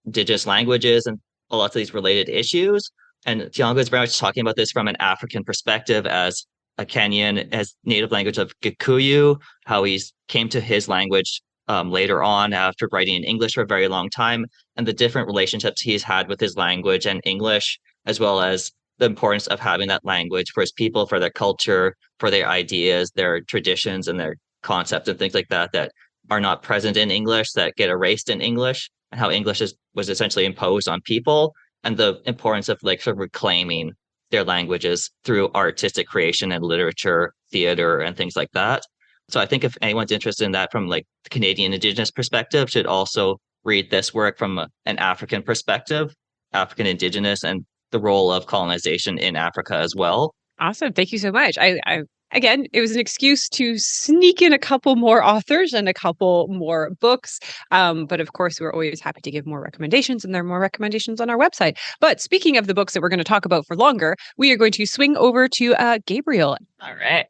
indigenous languages, and a lot of these related issues. And Thiong'o is very much talking about this from an African perspective as a Kenyan, as native language of Gikuyu, how he's came to his language later on after writing in English for a very long time, and the different relationships he's had with his language and English, as well as the importance of having that language for his people, for their culture, for their ideas, their traditions, and their concepts and things like that that are not present in English, that get erased in English, and how English was essentially imposed on people, and the importance of like sort of reclaiming their languages through artistic creation and literature, theater, and things like that. So I think if anyone's interested in that from like the Canadian Indigenous perspective, should also read this work from an African perspective, African Indigenous, and the role of colonization in Africa as well. Awesome. Thank you so much. I again, it was an excuse to sneak in a couple more authors and a couple more books. But of course, we're always happy to give more recommendations, and there are more recommendations on our website. But speaking of the books that we're going to talk about for longer, we are going to swing over to Gabriel. All right.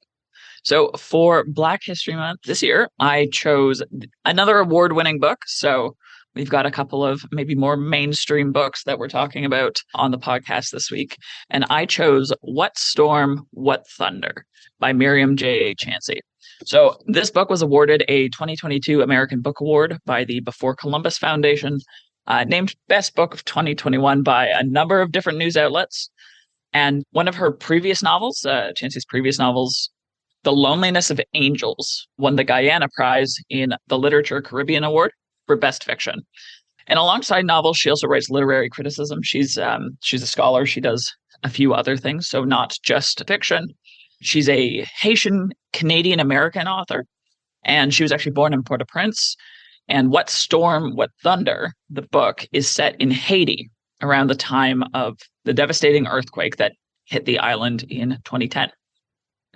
So for Black History Month this year, I chose another award-winning book. So we've got a couple of maybe more mainstream books that we're talking about on the podcast this week. And I chose What Storm, What Thunder by Myriam J. Chancy. So this book was awarded a 2022 American Book Award by the Before Columbus Foundation, named Best Book of 2021 by a number of different news outlets. And one of her previous novels, Chancy's previous novels, The Loneliness of Angels, won the Guyana Prize in the Literature Caribbean Award for Best Fiction. And alongside novels, she also writes literary criticism. She's a scholar. She does a few other things, so not just fiction. She's a Haitian Canadian American author, and she was actually born in Port-au-Prince. And What Storm, What Thunder, the book, is set in Haiti around the time of the devastating earthquake that hit the island in 2010.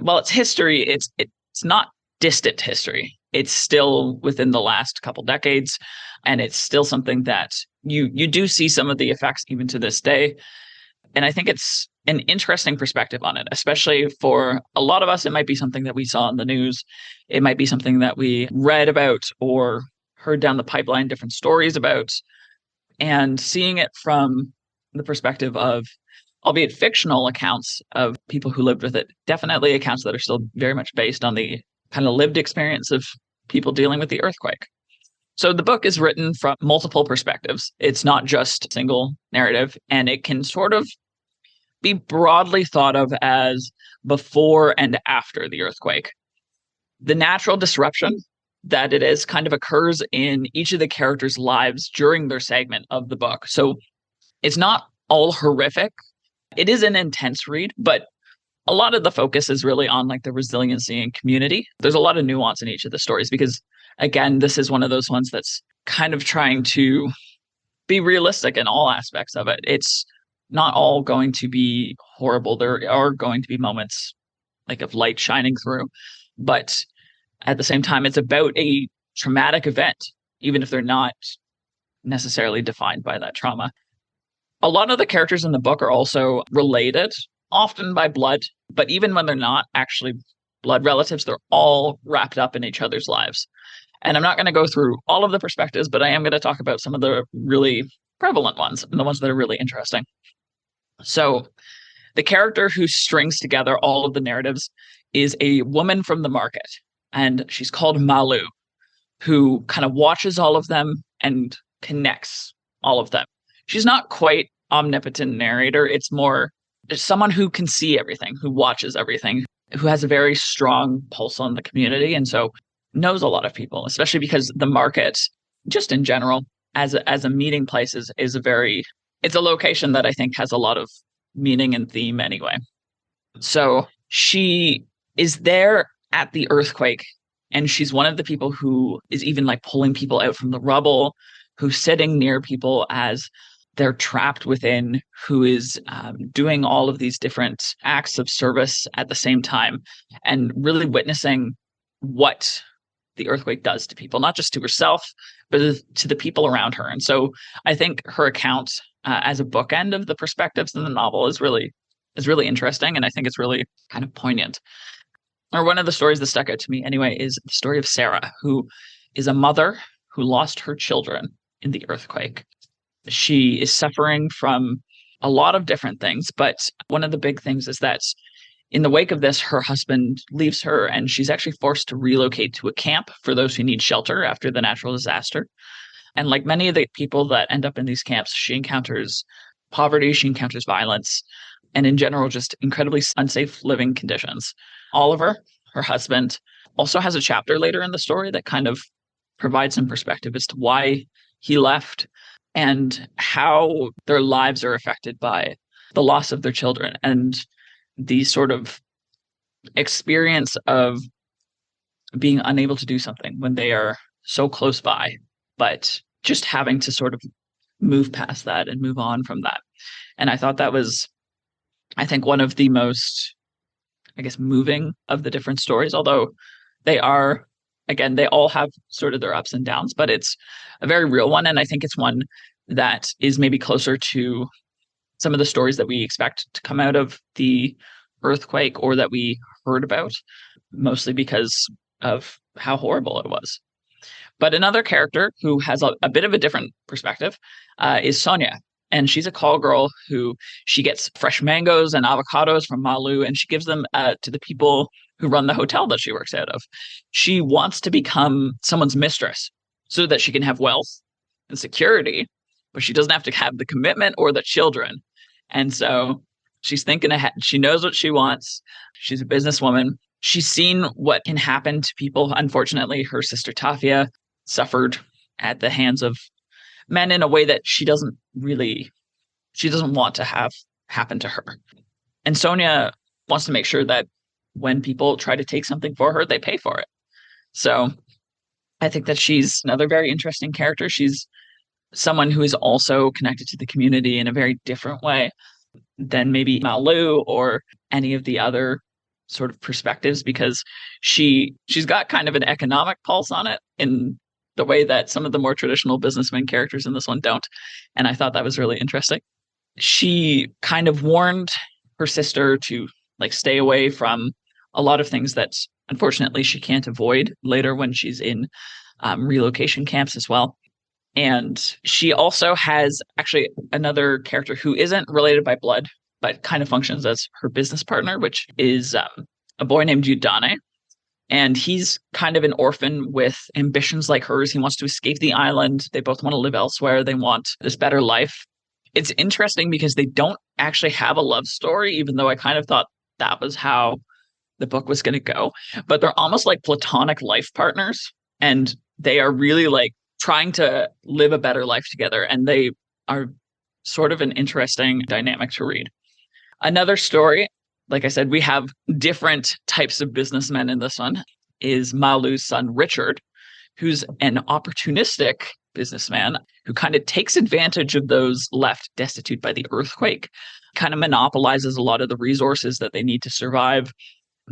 While it's history, it's not distant history. It's still within the last couple decades, and it's still something that you do see some of the effects even to this day. And I think it's an interesting perspective on it, especially for a lot of us. It might be something that we saw in the news. It might be something that we read about or heard down the pipeline different stories about. And seeing it from the perspective of, albeit fictional accounts of people who lived with it, definitely accounts that are still very much based on the kind of lived experience of people dealing with the earthquake. So the book is written from multiple perspectives. It's not just a single narrative, and it can sort of be broadly thought of as before and after the earthquake. The natural disruption that it is kind of occurs in each of the characters' lives during their segment of the book. So it's not all horrific. It is an intense read, but a lot of the focus is really on like the resiliency and community. There's a lot of nuance in each of the stories because, again, this is one of those ones that's kind of trying to be realistic in all aspects of it. It's not all going to be horrible. There are going to be moments like of light shining through, but at the same time, it's about a traumatic event, even if they're not necessarily defined by that trauma. A lot of the characters in the book are also related, often by blood, but even when they're not actually blood relatives, they're all wrapped up in each other's lives. And I'm not going to go through all of the perspectives, but I am going to talk about some of the really prevalent ones and the ones that are really interesting. So the character who strings together all of the narratives is a woman from the market, and she's called Malu, who kind of watches all of them and connects all of them. She's not quite omnipotent narrator. It's more someone who can see everything, who watches everything, who has a very strong pulse on the community, and so knows a lot of people, especially because the market, just in general, as a meeting place is it's a location that I think has a lot of meaning and theme anyway. So she is there at the earthquake, and she's one of the people who is even like pulling people out from the rubble, who's sitting near people as they're trapped within, who is doing all of these different acts of service at the same time, and really witnessing what the earthquake does to people, not just to herself, but to the people around her. And so I think her account as a bookend of the perspectives in the novel is really interesting. And I think it's really kind of poignant. Or one of the stories that stuck out to me anyway is the story of Sarah, who is a mother who lost her children in the earthquake. She is suffering from a lot of different things, but one of the big things is that in the wake of this, her husband leaves her, and she's actually forced to relocate to a camp for those who need shelter after the natural disaster. And like many of the people that end up in these camps, she encounters poverty, she encounters violence, and in general, just incredibly unsafe living conditions. Oliver, her husband, also has a chapter later in the story that kind of provides some perspective as to why he left and how their lives are affected by the loss of their children and the sort of experience of being unable to do something when they are so close by, but just having to sort of move past that and move on from that. And I thought that was, I think, one of the most, I guess, moving of the different stories, although they are, again, they all have sort of their ups and downs, but it's a very real one. And I think it's one that is maybe closer to some of the stories that we expect to come out of the earthquake or that we heard about, mostly because of how horrible it was. But another character who has a bit of a different perspective is Sonia. And she's a call girl who she gets fresh mangoes and avocados from Malu, and she gives them to the people who run the hotel that she works out of. She wants to become someone's mistress so that she can have wealth and security, but she doesn't have to have the commitment or the children. And so She's thinking ahead. She knows what she wants. She's a businesswoman. She's seen what can happen to people. Unfortunately, her sister Tafia suffered at the hands of men in a way that she doesn't want to have happen to her. And Sonia wants to make sure that when people try to take something for her, they pay for it. So I think that she's another very interesting character. She's someone who is also connected to the community in a very different way than maybe Malu or any of the other sort of perspectives, because she's got kind of an economic pulse on it in the way that some of the more traditional businessmen characters in this one don't. And I thought that was really interesting. She kind of warned her sister to like stay away from a lot of things that unfortunately she can't avoid later when she's in relocation camps as well. And she also has actually another character who isn't related by blood, but kind of functions as her business partner, which is a boy named Udane. And he's kind of an orphan with ambitions like hers. He wants to escape the island. They both want to live elsewhere. They want this better life. It's interesting because they don't actually have a love story, even though I kind of thought that was how the book was going to go. But they're almost like platonic life partners. And they are really like trying to live a better life together. And they are sort of an interesting dynamic to read. Another story, like I said, we have different types of businessmen in this one, is Malu's son, Richard, who's an opportunistic businessman who kind of takes advantage of those left destitute by the earthquake, kind of monopolizes a lot of the resources that they need to survive.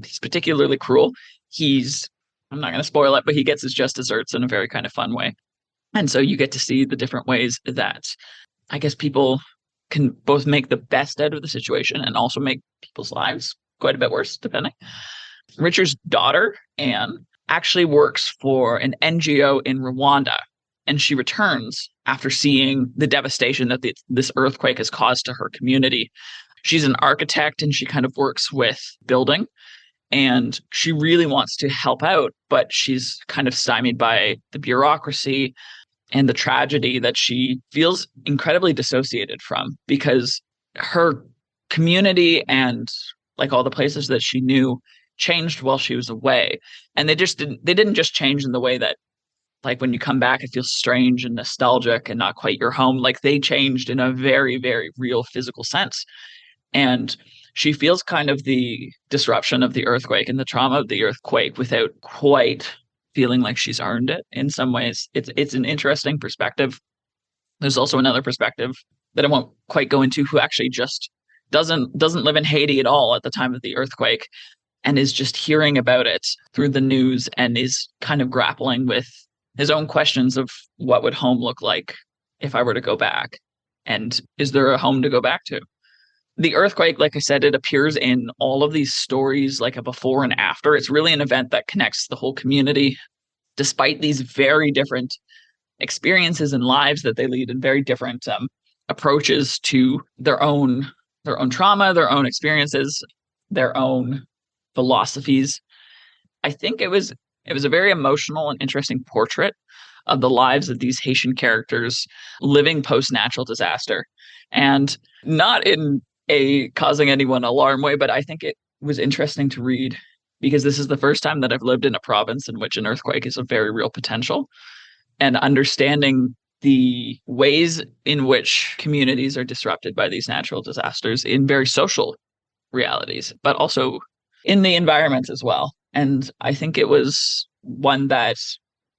He's particularly cruel. I'm not going to spoil it, but he gets his just desserts in a very kind of fun way. And so you get to see the different ways that I guess people can both make the best out of the situation and also make people's lives quite a bit worse, depending. Richard's daughter, Anne, actually works for an NGO in Rwanda, and she returns after seeing the devastation that this earthquake has caused to her community. She's an architect and she kind of works with building, and she really wants to help out, but she's kind of stymied by the bureaucracy and the tragedy that she feels incredibly dissociated from, because her community and like all the places that she knew changed while she was away. And they didn't just change in the way that like when you come back, it feels strange and nostalgic and not quite your home. Like they changed in a very, very real physical sense. And she feels kind of the disruption of the earthquake and the trauma of the earthquake without quite feeling like she's earned it in some ways. It's an interesting perspective. There's also another perspective that I won't quite go into, who actually just doesn't live in Haiti at all at the time of the earthquake and is just hearing about it through the news and is kind of grappling with his own questions of what would home look like if I were to go back, and is there a home to go back to? The earthquake, like I said, it appears in all of these stories like a before and after. It's really an event that connects the whole community, despite these very different experiences and lives that they lead, and very different approaches to their own trauma, their own experiences, their own philosophies. I think it was a very emotional and interesting portrait of the lives of these Haitian characters living post-natural disaster, and not in a causing anyone alarm way, but I think it was interesting to read because this is the first time that I've lived in a province in which an earthquake is a very real potential, and understanding the ways in which communities are disrupted by these natural disasters in very social realities, but also in the environment as well. And I think it was one that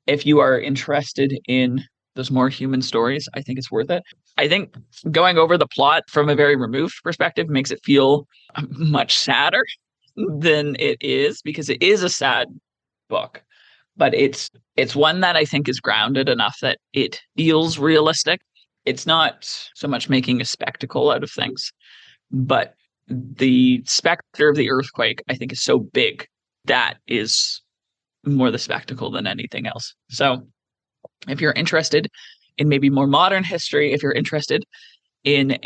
if you are interested in those more human stories, I think it's worth it. I think going over the plot from a very removed perspective makes it feel much sadder than it is, because it is a sad book, but it's one that I think is grounded enough that it feels realistic. It's not so much making a spectacle out of things, but the specter of the earthquake, I think, is so big that is more the spectacle than anything else. So if you're interested in maybe more modern history, if you're interested in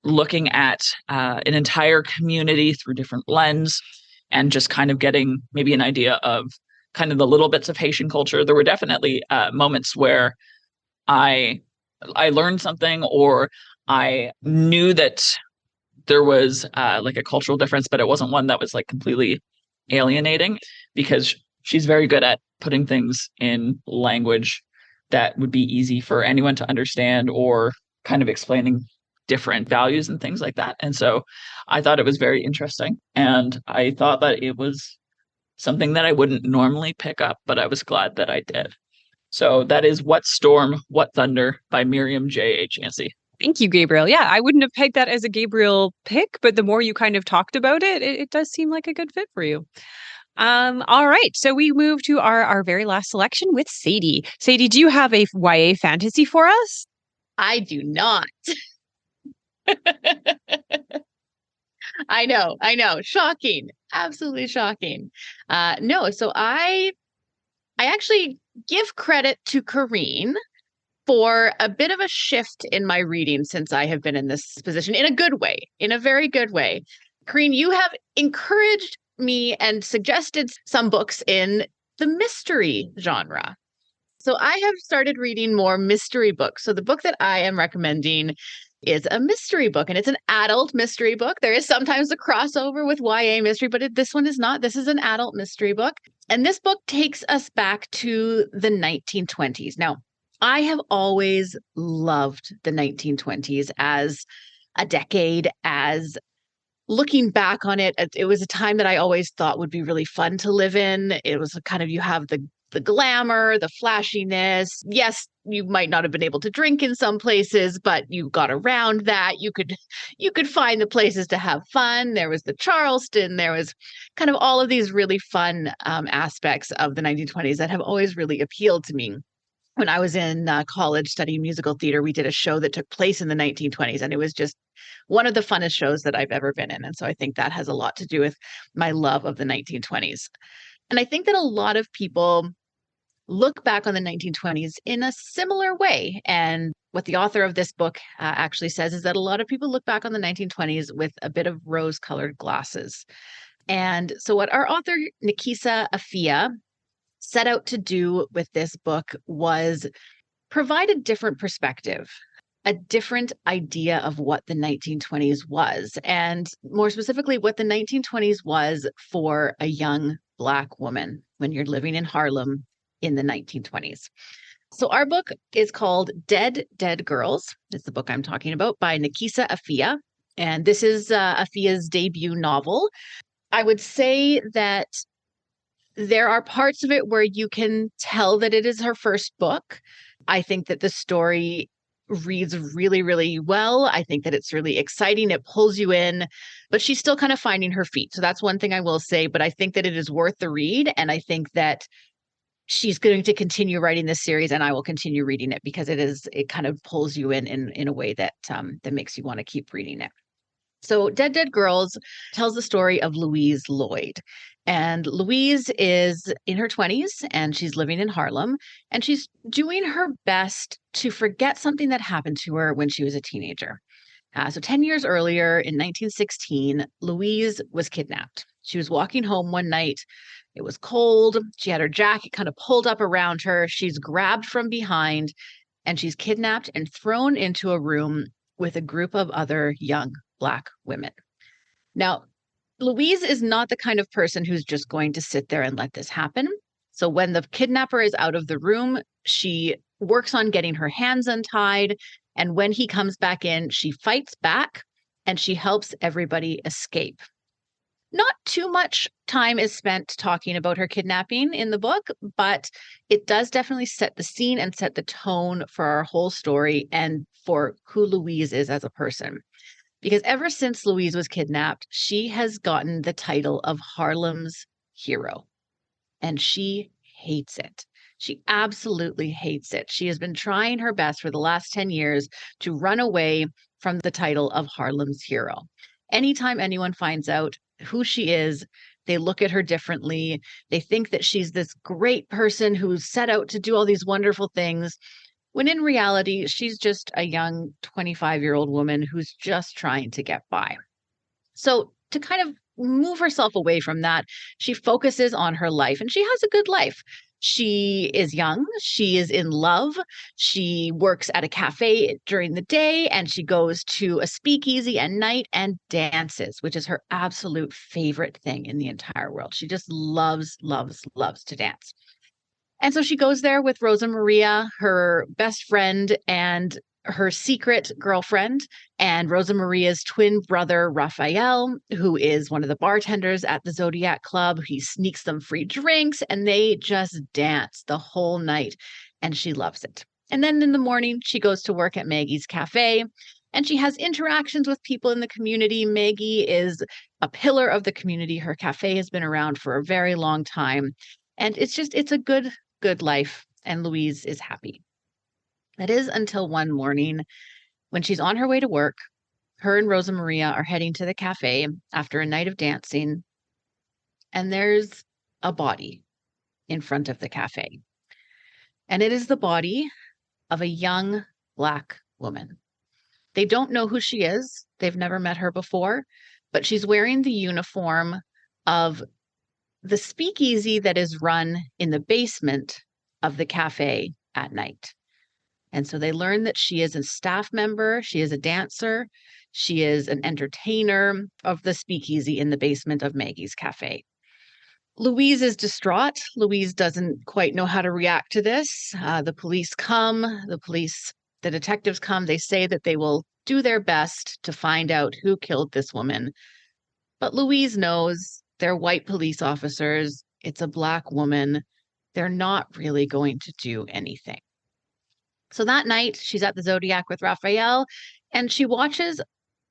looking at an entire community through different lens and just kind of getting maybe an idea of kind of the little bits of Haitian culture, there were definitely moments where I learned something, or I knew that there was like a cultural difference, but it wasn't one that was like completely alienating, because she's very good at putting things in language that would be easy for anyone to understand, or kind of explaining different values and things like that. And so I thought it was very interesting. And I thought that it was something that I wouldn't normally pick up, but I was glad that I did. So that is What Storm, What Thunder by Myriam J. Chancy. Thank you, Gabriel. Yeah, I wouldn't have pegged that as a Gabriel pick, but the more you kind of talked about it, it does seem like a good fit for you. All right. So we move to our very last selection with Sadie. Sadie, do you have a YA fantasy for us? I do not. I know. Shocking. Absolutely shocking. No, so I actually give credit to Kareen for a bit of a shift in my reading since I have been in this position, in a good way, in a very good way. Kareen, you have encouraged me and suggested some books in the mystery genre. So I have started reading more mystery books. So the book that I am recommending is a mystery book, and it's an adult mystery book. There is sometimes a crossover with YA mystery, but this one is not. This is an adult mystery book. And this book takes us back to the 1920s. Now, I have always loved the 1920s as a decade, as looking back on it. It was a time that I always thought would be really fun to live in. It was kind of, you have the glamour, the flashiness. Yes, you might not have been able to drink in some places, but you got around that. You could find the places to have fun. There was the Charleston. There was kind of all of these really fun aspects of the 1920s that have always really appealed to me. When I was in college studying musical theater, we did a show that took place in the 1920s, and it was just one of the funnest shows that I've ever been in. And so I think that has a lot to do with my love of the 1920s. And I think that a lot of people look back on the 1920s in a similar way. And what the author of this book actually says is that a lot of people look back on the 1920s with a bit of rose-colored glasses. And so what our author, Nekesa Afia, set out to do with this book was provide a different perspective, a different idea of what the 1920s was, and more specifically, what the 1920s was for a young Black woman when you're living in Harlem in the 1920s. So our book is called Dead, Dead Girls. It's the book I'm talking about, by Nekesa Afia. And this is Afia's debut novel. I would say that there are parts of it where you can tell that it is her first book. I think that the story reads really, really well. I think that it's really exciting. It pulls you in, but she's still kind of finding her feet. So that's one thing I will say, but I think that it is worth the read. And I think that she's going to continue writing this series, and I will continue reading it because it kind of pulls you in a way that makes you want to keep reading it. So Dead, Dead Girls tells the story of Louise Lloyd. And Louise is in her 20s, and she's living in Harlem, and she's doing her best to forget something that happened to her when she was a teenager. So 10 years earlier, in 1916, Louise was kidnapped. She was walking home one night. It was cold. She had her jacket kind of pulled up around her. She's grabbed from behind, and she's kidnapped and thrown into a room with a group of other young Black women. Now, Louise is not the kind of person who's just going to sit there and let this happen. So when the kidnapper is out of the room, she works on getting her hands untied. And when he comes back in, she fights back and she helps everybody escape. Not too much time is spent talking about her kidnapping in the book, but it does definitely set the scene and set the tone for our whole story and for who Louise is as a person. Because ever since Louise was kidnapped, she has gotten the title of Harlem's hero. And she hates it. She absolutely hates it. She has been trying her best for the last 10 years to run away from the title of Harlem's hero. Anytime anyone finds out who she is, they look at her differently. They think that she's this great person who's set out to do all these wonderful things, when in reality, she's just a young 25-year-old woman who's just trying to get by. So to kind of move herself away from that, she focuses on her life, and she has a good life. She is young. She is in love. She works at a cafe during the day, and she goes to a speakeasy at night and dances, which is her absolute favorite thing in the entire world. She just loves, loves, loves to dance. And so she goes there with Rosa Maria, her best friend, and her secret girlfriend, and Rosa Maria's twin brother, Raphael, who is one of the bartenders at the Zodiac Club. He sneaks them free drinks, and they just dance the whole night, and she loves it. And then in the morning, she goes to work at Maggie's Cafe, and she has interactions with people in the community. Maggie is a pillar of the community. Her cafe has been around for a very long time, and it's a good life, and Louise is happy. That is until one morning when she's on her way to work. Her and Rosa Maria are heading to the cafe after a night of dancing, and there's a body in front of the cafe. And it is the body of a young Black woman. They don't know who she is. They've never met her before, but she's wearing the uniform of the speakeasy that is run in the basement of the cafe at night. And so they learn that she is a staff member, she is a dancer, she is an entertainer of the speakeasy in the basement of Maggie's Cafe. Louise is distraught. Louise doesn't quite know how to react to this. The police come, the detectives come. They say that they will do their best to find out who killed this woman. But Louise knows they're white police officers. It's a Black woman. They're not really going to do anything. So that night, she's at the Zodiac with Raphael, and she watches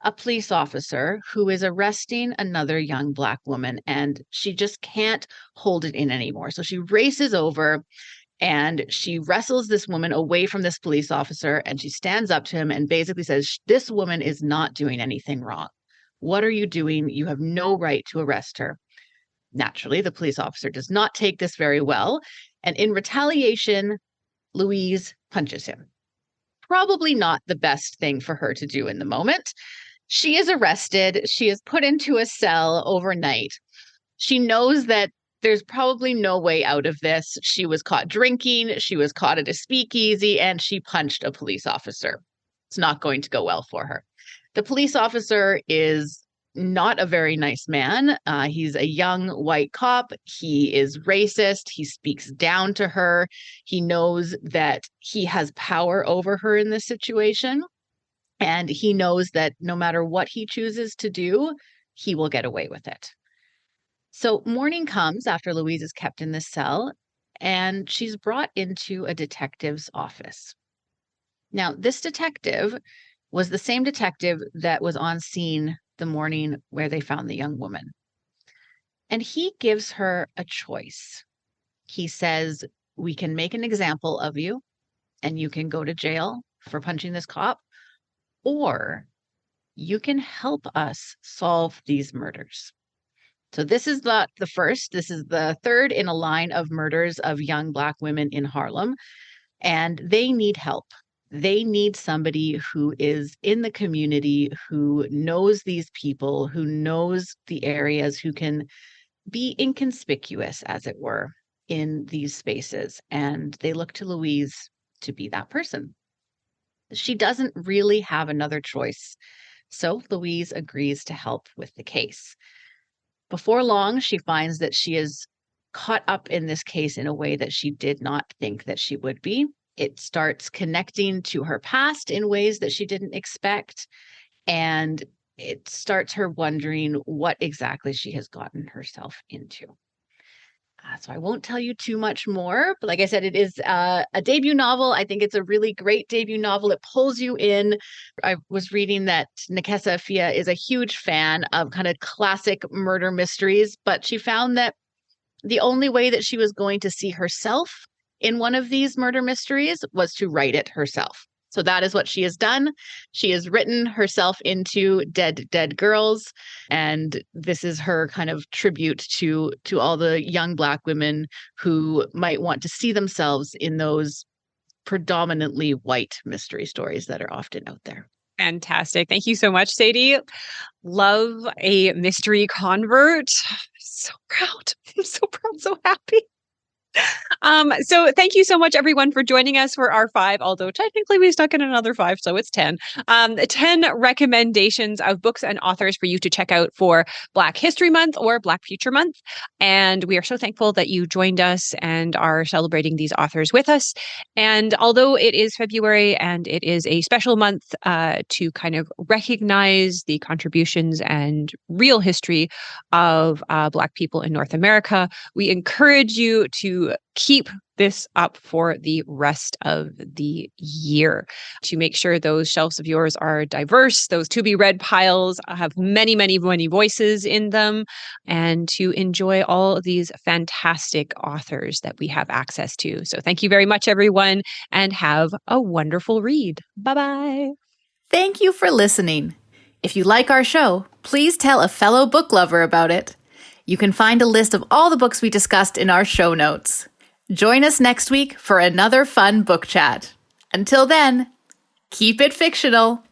a police officer who is arresting another young Black woman, and she just can't hold it in anymore. So she races over and she wrestles this woman away from this police officer, and she stands up to him and basically says, "This woman is not doing anything wrong. What are you doing? You have no right to arrest her." Naturally, the police officer does not take this very well, and in retaliation, Louise punches him. Probably not the best thing for her to do in the moment. She is arrested. She is put into a cell overnight. She knows that there's probably no way out of this. She was caught drinking. She was caught at a speakeasy, and she punched a police officer. It's not going to go well for her. The police officer is not a very nice man. He's a young white cop. He is racist. He speaks down to her. He knows that he has power over her in this situation. And he knows that no matter what he chooses to do, he will get away with it. So morning comes after Louise is kept in this cell, and she's brought into a detective's office. Now, this detective was the same detective that was on scene the morning where they found the young woman. And he gives her a choice. He says, "We can make an example of you, and you can go to jail for punching this cop, or you can help us solve these murders." So this is not the first. This is the third in a line of murders of young Black women in Harlem, and they need help. They need somebody who is in the community, who knows these people, who knows the areas, who can be inconspicuous, as it were, in these spaces. And they look to Louise to be that person. She doesn't really have another choice. So Louise agrees to help with the case. Before long, she finds that she is caught up in this case in a way that she did not think that she would be. It starts connecting to her past in ways that she didn't expect. And it starts her wondering what exactly she has gotten herself into. So I won't tell you too much more. But like I said, it is a debut novel. I think it's a really great debut novel. It pulls you in. I was reading that Nekesa Afia is a huge fan of kind of classic murder mysteries, but she found that the only way that she was going to see herself in one of these murder mysteries was to write it herself. So that is what she has done. She has written herself into Dead Girls. And this is her kind of tribute to all the young Black women who might want to see themselves in those predominantly white mystery stories that are often out there. Fantastic. Thank you so much, Sadie. Love a mystery convert. So proud. I'm so proud, so happy. So thank you so much, everyone, for joining us for our 5, although technically we stuck in another 5, so it's 10. 10 recommendations of books and authors for you to check out for Black History Month or Black Future Month. And we are so thankful that you joined us and are celebrating these authors with us. And although it is February and it is a special month to kind of recognize the contributions and real history of Black people in North America, we encourage you to keep this up for the rest of the year to make sure those shelves of yours are diverse, those to be read piles have many, many, many voices in them, and to enjoy all of these fantastic authors that we have access to. So thank you very much, everyone, and have a wonderful read. Bye-bye. Thank you for listening. If you like our show, please tell a fellow book lover about it. You can find a list of all the books we discussed in our show notes. Join us next week for another fun book chat. Until then, keep it fictional.